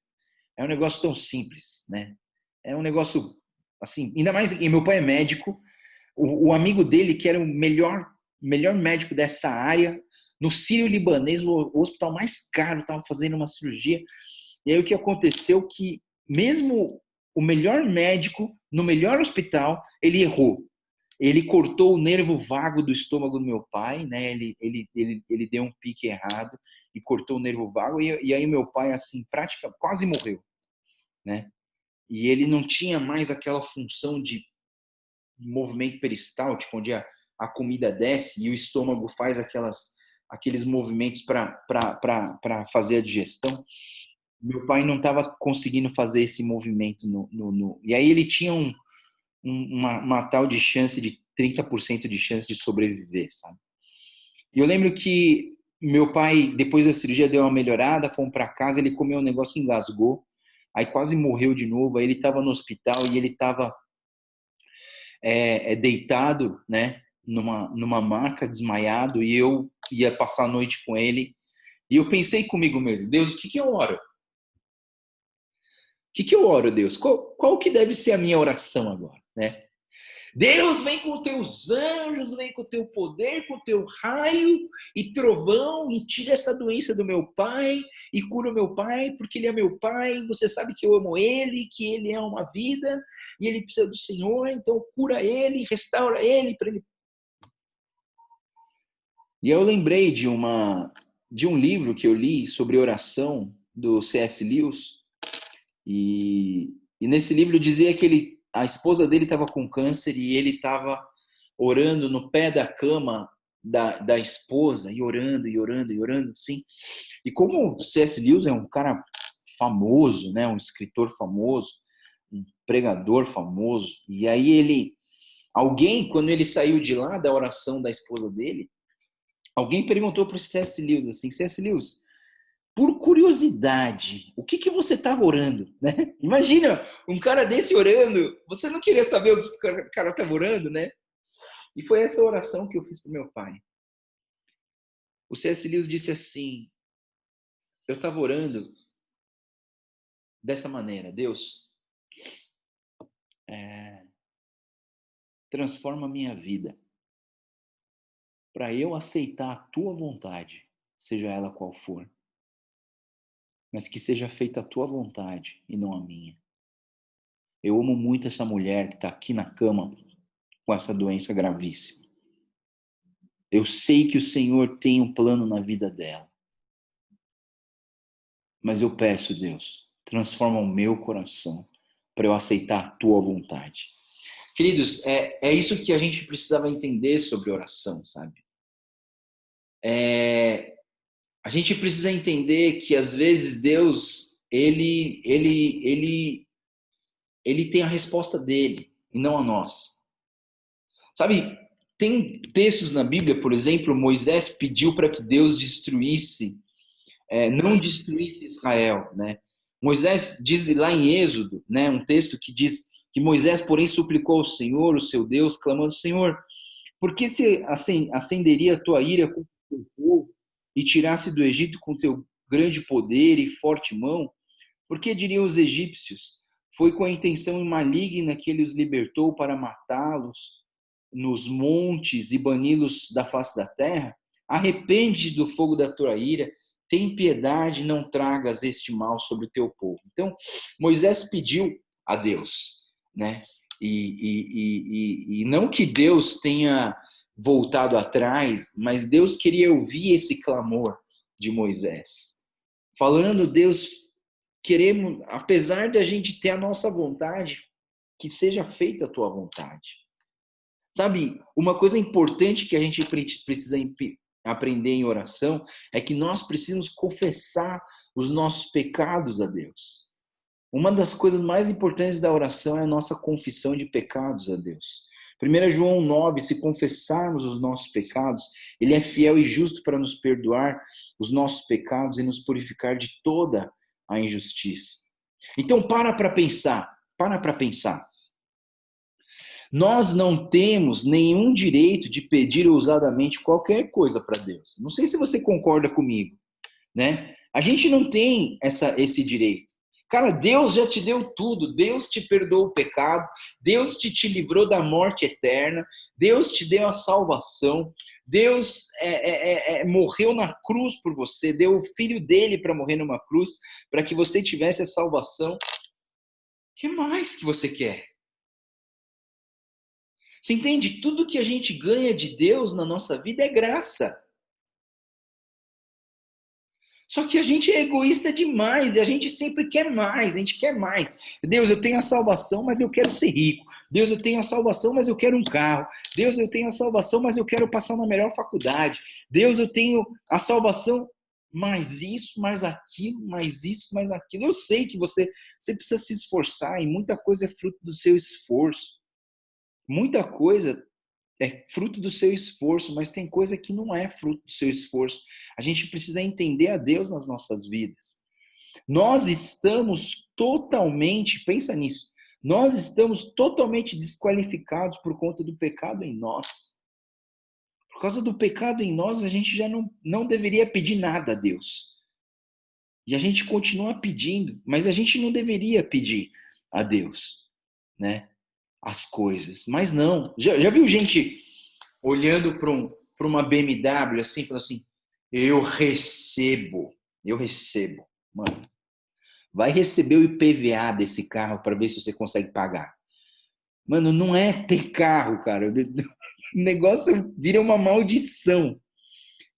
É um negócio tão simples, né? É um negócio assim, ainda mais, e meu pai é médico, o amigo dele, que era o melhor médico dessa área, no Sírio-Libanês, o hospital mais caro, estava fazendo uma cirurgia. E aí o que aconteceu que mesmo o melhor médico, no melhor hospital, ele errou. Ele cortou o nervo vago do estômago do meu pai, né? Ele deu um pique errado e cortou o nervo vago. E aí meu pai, assim, quase morreu, né? E ele não tinha mais aquela função de movimento peristáltico, onde a comida desce e o estômago faz aqueles movimentos para fazer a digestão. Meu pai não estava conseguindo fazer esse movimento. E aí ele tinha uma tal de chance de 30% de chance de sobreviver, sabe? E eu lembro que meu pai, depois da cirurgia, deu uma melhorada, fomos para casa, ele comeu um negócio, engasgou, aí quase morreu de novo, aí ele estava no hospital e ele estava deitado, né, numa maca, desmaiado, e eu ia passar a noite com ele, e eu pensei comigo mesmo, Deus, o que eu oro? O que eu oro, Deus? Qual que deve ser a minha oração agora, né? Deus, vem com os teus anjos, vem com o teu poder, com o teu raio e trovão e tira essa doença do meu pai e cura o meu pai, porque ele é meu pai, você sabe que eu amo ele, que ele é uma vida e ele precisa do Senhor, então cura ele, restaura ele para ele. E eu lembrei de um livro que eu li sobre oração do C.S. Lewis e nesse livro dizia que a esposa dele estava com câncer e ele estava orando no pé da cama da esposa, e orando, e orando, e orando, assim. E como o C.S. Lewis é um cara famoso, né, um escritor famoso, um pregador famoso, e aí alguém, quando ele saiu de lá da oração da esposa dele, alguém perguntou para o C.S. Lewis assim, C.S. Lewis, por curiosidade, o que você estava orando, né? Imagina um cara desse orando, você não queria saber o que o cara estava orando, né? E foi essa oração que eu fiz para o meu pai. O C.S. Lewis disse assim, eu estava orando dessa maneira, Deus, transforma a minha vida para eu aceitar a tua vontade, seja ela qual for, mas que seja feita a tua vontade e não a minha. Eu amo muito essa mulher que está aqui na cama com essa doença gravíssima. Eu sei que o Senhor tem um plano na vida dela. Mas eu peço, Deus, transforma o meu coração para eu aceitar a tua vontade. Queridos, é isso que a gente precisava entender sobre oração, sabe? A gente precisa entender que às vezes Deus, ele tem a resposta dele e não a nossa. Sabe, tem textos na Bíblia, por exemplo, Moisés pediu para que Deus não destruísse Israel, né? Moisés diz lá em Êxodo, né, um texto que diz que Moisés, porém, suplicou ao Senhor, o seu Deus, clamando, Senhor, por que se acenderia a tua ira contra o teu povo e tirasse do Egito com teu grande poder e forte mão? Por que diriam os egípcios, foi com a intenção maligna que ele os libertou para matá-los nos montes e bani-los da face da terra? Arrepende do fogo da tua ira, tem piedade, não tragas este mal sobre o teu povo. Então, Moisés pediu a Deus, né? E não que Deus tenha voltado atrás, mas Deus queria ouvir esse clamor de Moisés. Falando, Deus, queremos, apesar de a gente ter a nossa vontade, que seja feita a tua vontade. Sabe, uma coisa importante que a gente precisa aprender em oração é que nós precisamos confessar os nossos pecados a Deus. Uma das coisas mais importantes da oração é a nossa confissão de pecados a Deus. 1 João 9, se confessarmos os nossos pecados, Ele é fiel e justo para nos perdoar os nossos pecados e nos purificar de toda a injustiça. Então, para pensar. Nós não temos nenhum direito de pedir ousadamente qualquer coisa para Deus. Não sei se você concorda comigo, né? A gente não tem esse direito. Cara, Deus já te deu tudo. Deus te perdoou o pecado. Deus te livrou da morte eterna. Deus te deu a salvação. Deus morreu na cruz por você. Deu o filho dele para morrer numa cruz, para que você tivesse a salvação. O que mais que você quer? Você entende? Tudo que a gente ganha de Deus na nossa vida é graça. Só que a gente é egoísta demais e a gente sempre quer mais, a gente quer mais. Deus, eu tenho a salvação, mas eu quero ser rico. Deus, eu tenho a salvação, mas eu quero um carro. Deus, eu tenho a salvação, mas eu quero passar na melhor faculdade. Deus, eu tenho a salvação, mais isso, mais aquilo, mais isso, mais aquilo. Eu sei que você precisa se esforçar e muita coisa é fruto do seu esforço. Muita coisa é fruto do seu esforço, mas tem coisa que não é fruto do seu esforço. A gente precisa entender a Deus nas nossas vidas. Nós estamos totalmente, pensa nisso, nós estamos totalmente desqualificados por conta do pecado em nós. Por causa do pecado em nós, a gente já não deveria pedir nada a Deus. E a gente continua pedindo, mas a gente não deveria pedir a Deus, né? As coisas. Mas não. Já viu gente olhando para uma BMW assim, falando assim, eu recebo. Mano, vai receber o IPVA desse carro para ver se você consegue pagar. Mano, não é ter carro, cara. O negócio vira uma maldição.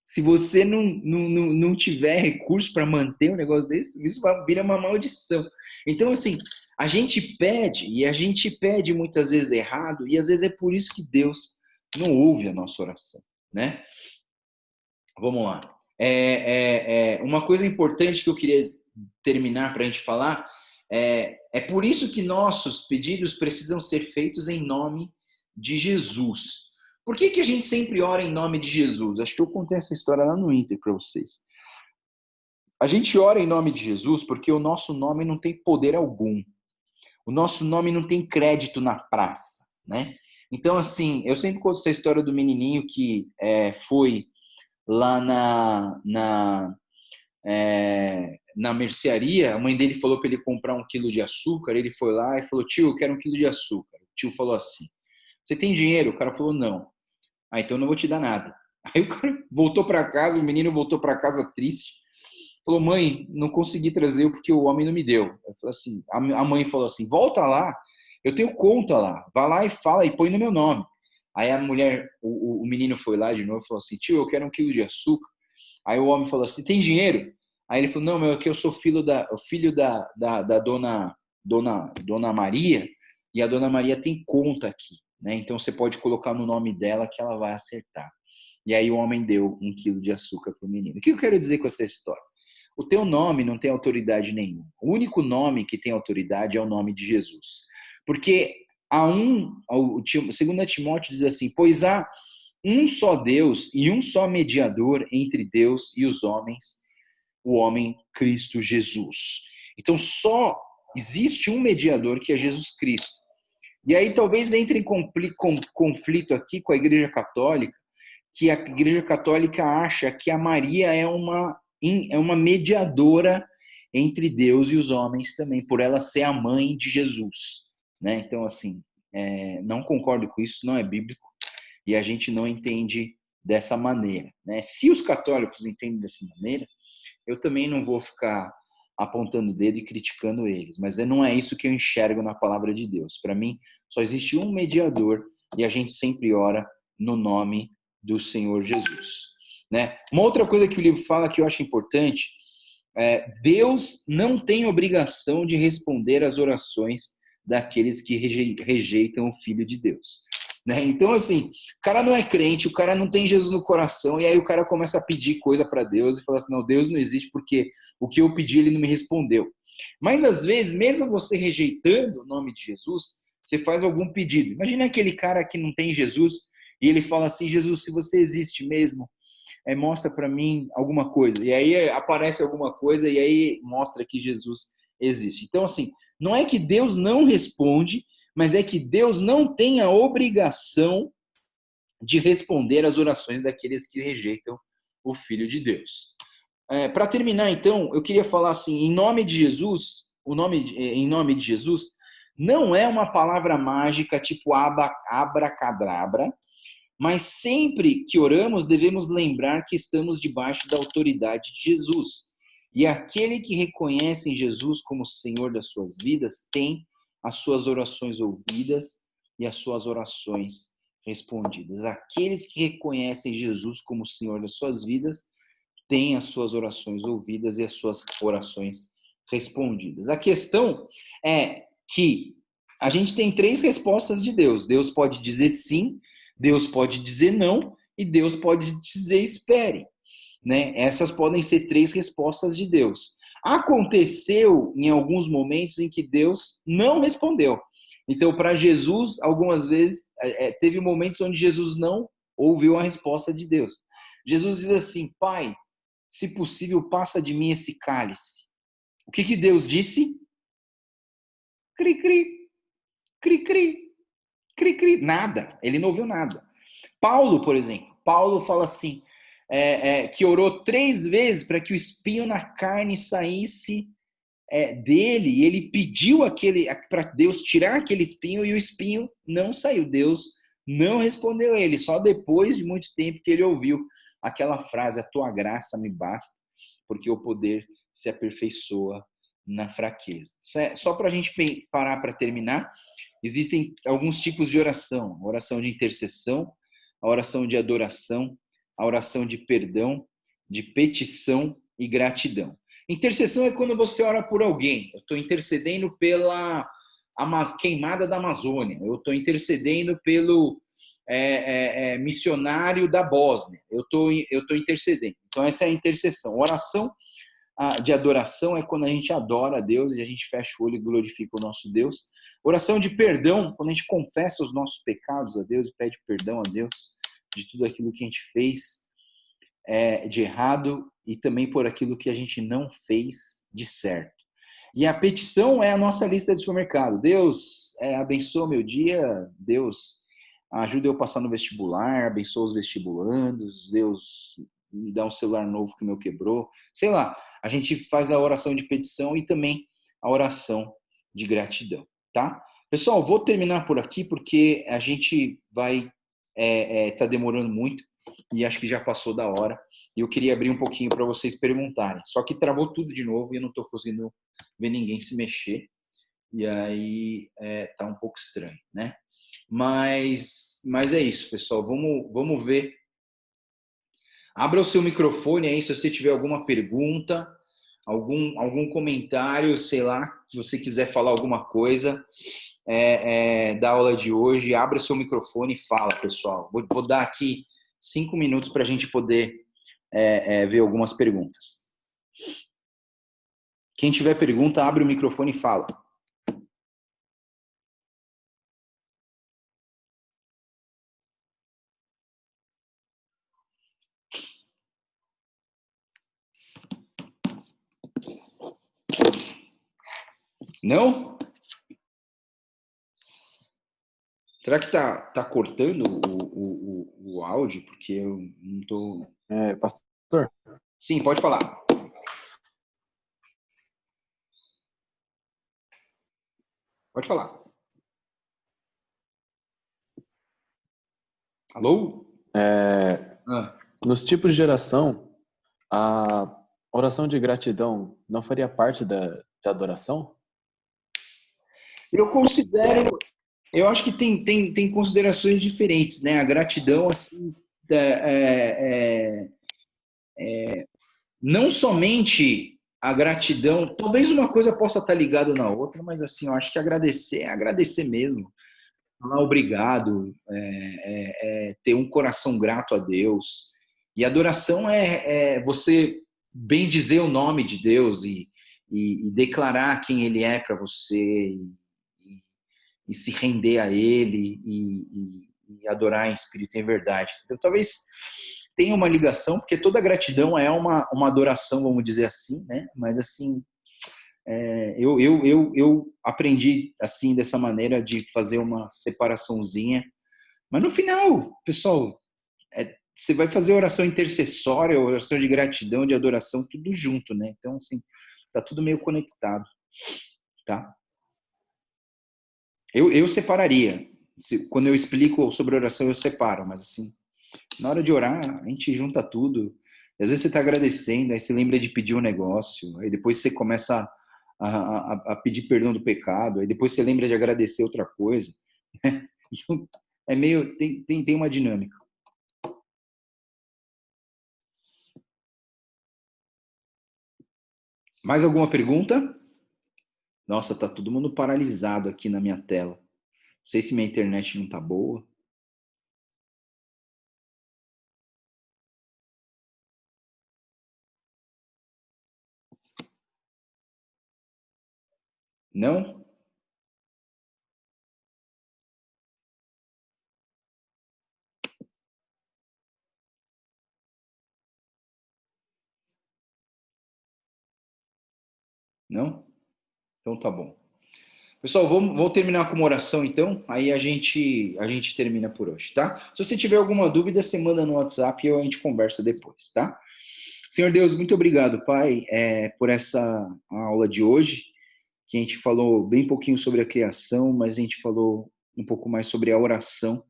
Se você não tiver recurso para manter um negócio desse, isso vira uma maldição. Então, assim, a gente pede, e a gente pede muitas vezes errado, e às vezes é por isso que Deus não ouve a nossa oração, né? Vamos lá. Uma coisa importante que eu queria terminar para a gente falar, é por isso que nossos pedidos precisam ser feitos em nome de Jesus. Por que a gente sempre ora em nome de Jesus? Acho que eu contei essa história lá no Inter para vocês. A gente ora em nome de Jesus porque o nosso nome não tem poder algum. O nosso nome não tem crédito na praça, né? Então, assim, eu sempre conto essa história do menininho que foi lá na mercearia, a mãe dele falou para ele comprar 1 quilo de açúcar, ele foi lá e falou, tio, eu quero 1 quilo de açúcar. O tio falou assim, você tem dinheiro? O cara falou, não. Ah, então eu não vou te dar nada. Aí o cara voltou para casa, o menino voltou para casa triste, falou, mãe, não consegui trazer porque o homem não me deu. Eu falei assim, a mãe falou assim, volta lá, eu tenho conta lá, vai lá e fala e põe no meu nome. Aí a mulher, o menino foi lá de novo e falou assim, tio, eu quero 1 quilo de açúcar. Aí o homem falou assim, tem dinheiro? Aí ele falou, não, meu, aqui eu sou filho da dona Maria, e a dona Maria tem conta aqui, né? Então você pode colocar no nome dela que ela vai acertar. E aí o homem deu 1 quilo de açúcar para o menino. O que eu quero dizer com essa história? O teu nome não tem autoridade nenhuma. O único nome que tem autoridade é o nome de Jesus. Porque o 2 Timóteo diz assim, pois há um só Deus e um só mediador entre Deus e os homens, o homem Cristo Jesus. Então só existe um mediador que é Jesus Cristo. E aí talvez entre em conflito aqui com a Igreja Católica, que a Igreja Católica acha que a Maria é uma mediadora entre Deus e os homens também, por ela ser a mãe de Jesus, né? Então, assim, não concordo com isso, não é bíblico, e a gente não entende dessa maneira, né? Se os católicos entendem dessa maneira, eu também não vou ficar apontando o dedo e criticando eles, mas não é isso que eu enxergo na palavra de Deus. Para mim, só existe um mediador e a gente sempre ora no nome do Senhor Jesus, né? Uma outra coisa que o livro fala que eu acho importante Deus não tem obrigação de responder às orações daqueles que rejeitam o Filho de Deus, né? Então, assim, o cara não é crente, o cara não tem Jesus no coração, e aí o cara começa a pedir coisa para Deus e fala assim, não, Deus não existe porque o que eu pedi ele não me respondeu. Mas às vezes, mesmo você rejeitando o nome de Jesus, você faz algum pedido. Imagina aquele cara que não tem Jesus e ele fala assim: Jesus, se você existe mesmo, mostra para mim alguma coisa. E aí aparece alguma coisa e aí mostra que Jesus existe. Então, assim, não é que Deus não responde, mas é que Deus não tem a obrigação de responder às orações daqueles que rejeitam o Filho de Deus. Para terminar, então, eu queria falar assim, em nome de Jesus, em nome de Jesus, não é uma palavra mágica tipo abracadabra, mas sempre que oramos, devemos lembrar que estamos debaixo da autoridade de Jesus. E aquele que reconhece Jesus como Senhor das suas vidas tem as suas orações ouvidas e as suas orações respondidas. Aqueles que reconhecem Jesus como Senhor das suas vidas têm as suas orações ouvidas e as suas orações respondidas. A questão é que a gente tem 3 respostas de Deus. Deus pode dizer sim, Deus pode dizer não e Deus pode dizer espere. Né? Essas podem ser 3 respostas de Deus. Aconteceu em alguns momentos em que Deus não respondeu. Então, para Jesus, algumas vezes, teve momentos onde Jesus não ouviu a resposta de Deus. Jesus diz assim: Pai, se possível, passa de mim esse cálice. O que Deus disse? Cri, cri, cri, cri, cri, cri. Nada. Ele não ouviu nada. Paulo, por exemplo, Paulo fala assim, que orou 3 vezes para que o espinho na carne saísse dele, e ele pediu para Deus tirar aquele espinho, e o espinho não saiu. Deus não respondeu a ele, só depois de muito tempo que ele ouviu aquela frase: a tua graça me basta, porque o poder se aperfeiçoa na fraqueza. Só para a gente parar para terminar, existem alguns tipos de oração: a oração de intercessão, a oração de adoração, a oração de perdão, de petição e gratidão. Intercessão é quando você ora por alguém. Eu estou intercedendo pela queimada da Amazônia. Eu estou intercedendo pelo missionário da Bósnia. Eu estou intercedendo. Então, essa é a intercessão. Oração de adoração é quando a gente adora a Deus e a gente fecha o olho e glorifica o nosso Deus. Oração de perdão, quando a gente confessa os nossos pecados a Deus e pede perdão a Deus de tudo aquilo que a gente fez de errado e também por aquilo que a gente não fez de certo. E a petição é a nossa lista de supermercado. Deus, abençoa meu dia. Deus, ajuda eu a passar no vestibular. Abençoa os vestibulandos. Deus, me dá um celular novo que o meu quebrou. Sei lá, a gente faz a oração de petição e também a oração de gratidão, tá? Pessoal, vou terminar por aqui porque a gente vai tá demorando muito e acho que já passou da hora. E eu queria abrir um pouquinho para vocês perguntarem. Só que travou tudo de novo e eu não estou conseguindo ver ninguém se mexer. E aí tá um pouco estranho, né? Mas é isso, pessoal. Vamos ver. Abra o seu microfone aí se você tiver alguma pergunta, algum comentário, sei lá, se você quiser falar alguma coisa da aula de hoje. Abra o seu microfone e fala, pessoal. Vou dar aqui 5 minutos para a gente poder ver algumas perguntas. Quem tiver pergunta, abre o microfone e fala. Não? Será que tá cortando o áudio? Porque eu não tô... Pastor? Sim, pode falar. Pode falar. Alô? Nos tipos de oração, a oração de gratidão não faria parte de adoração? Eu considero... Eu acho que tem considerações diferentes, né? A gratidão, assim, não somente a gratidão, talvez uma coisa possa estar ligada na outra, mas assim, eu acho que agradecer é agradecer mesmo. Falar obrigado, ter um coração grato a Deus. E adoração é você bem dizer o nome de Deus e e declarar quem ele é para você e se render a ele e adorar em espírito e em verdade. Então, talvez tenha uma ligação, porque toda gratidão é uma adoração, vamos dizer assim, né? Mas assim, eu aprendi assim, dessa maneira, de fazer uma separaçãozinha. Mas no final, pessoal, você vai fazer oração intercessória, oração de gratidão, de adoração, tudo junto, né? Então, assim, tá tudo meio conectado, tá? Eu separaria. Quando eu explico sobre oração, eu separo, mas assim, na hora de orar, a gente junta tudo. E às vezes você está agradecendo, aí você lembra de pedir um negócio, aí depois você começa a pedir perdão do pecado, aí depois você lembra de agradecer outra coisa. Então, é meio, tem uma dinâmica. Mais alguma pergunta? Nossa, tá todo mundo paralisado aqui na minha tela. Não sei se minha internet não tá boa. Não? Não? Então tá bom. Pessoal, vamos terminar com uma oração então, aí a gente termina por hoje, tá? Se você tiver alguma dúvida, você manda no WhatsApp e a gente conversa depois, tá? Senhor Deus, muito obrigado, Pai, por essa aula de hoje, que a gente falou bem pouquinho sobre a criação, mas a gente falou um pouco mais sobre a oração,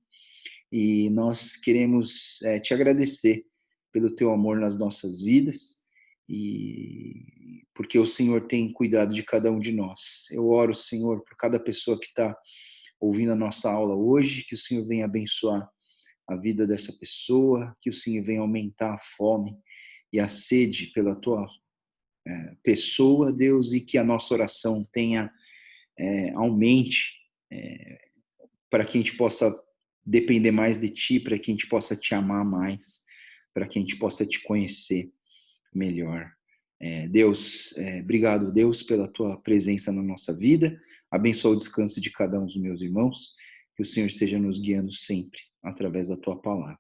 e nós queremos te agradecer pelo teu amor nas nossas vidas, e porque o Senhor tem cuidado de cada um de nós. Eu oro, Senhor, por cada pessoa que está ouvindo a nossa aula hoje, que o Senhor venha abençoar a vida dessa pessoa, que o Senhor venha aumentar a fome e a sede pela tua pessoa, Deus, e que a nossa oração aumente para que a gente possa depender mais de Ti, para que a gente possa Te amar mais, para que a gente possa Te conhecer melhor. Deus, obrigado, Deus, pela Tua presença na nossa vida. Abençoa o descanso de cada um dos meus irmãos. Que o Senhor esteja nos guiando sempre através da Tua palavra.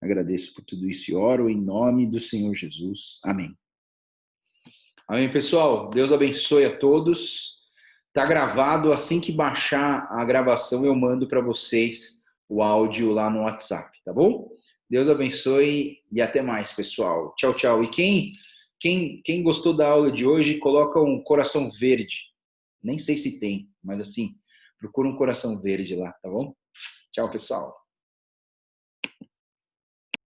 Agradeço por tudo isso e oro em nome do Senhor Jesus. Amém. Amém, pessoal. Deus abençoe a todos. Tá gravado. Assim que baixar a gravação, eu mando para vocês o áudio lá no WhatsApp, tá bom? Deus abençoe e até mais, pessoal. Tchau, tchau. E quem gostou da aula de hoje, coloca um coração verde. Nem sei se tem, mas assim, procura um coração verde lá, tá bom? Tchau, pessoal.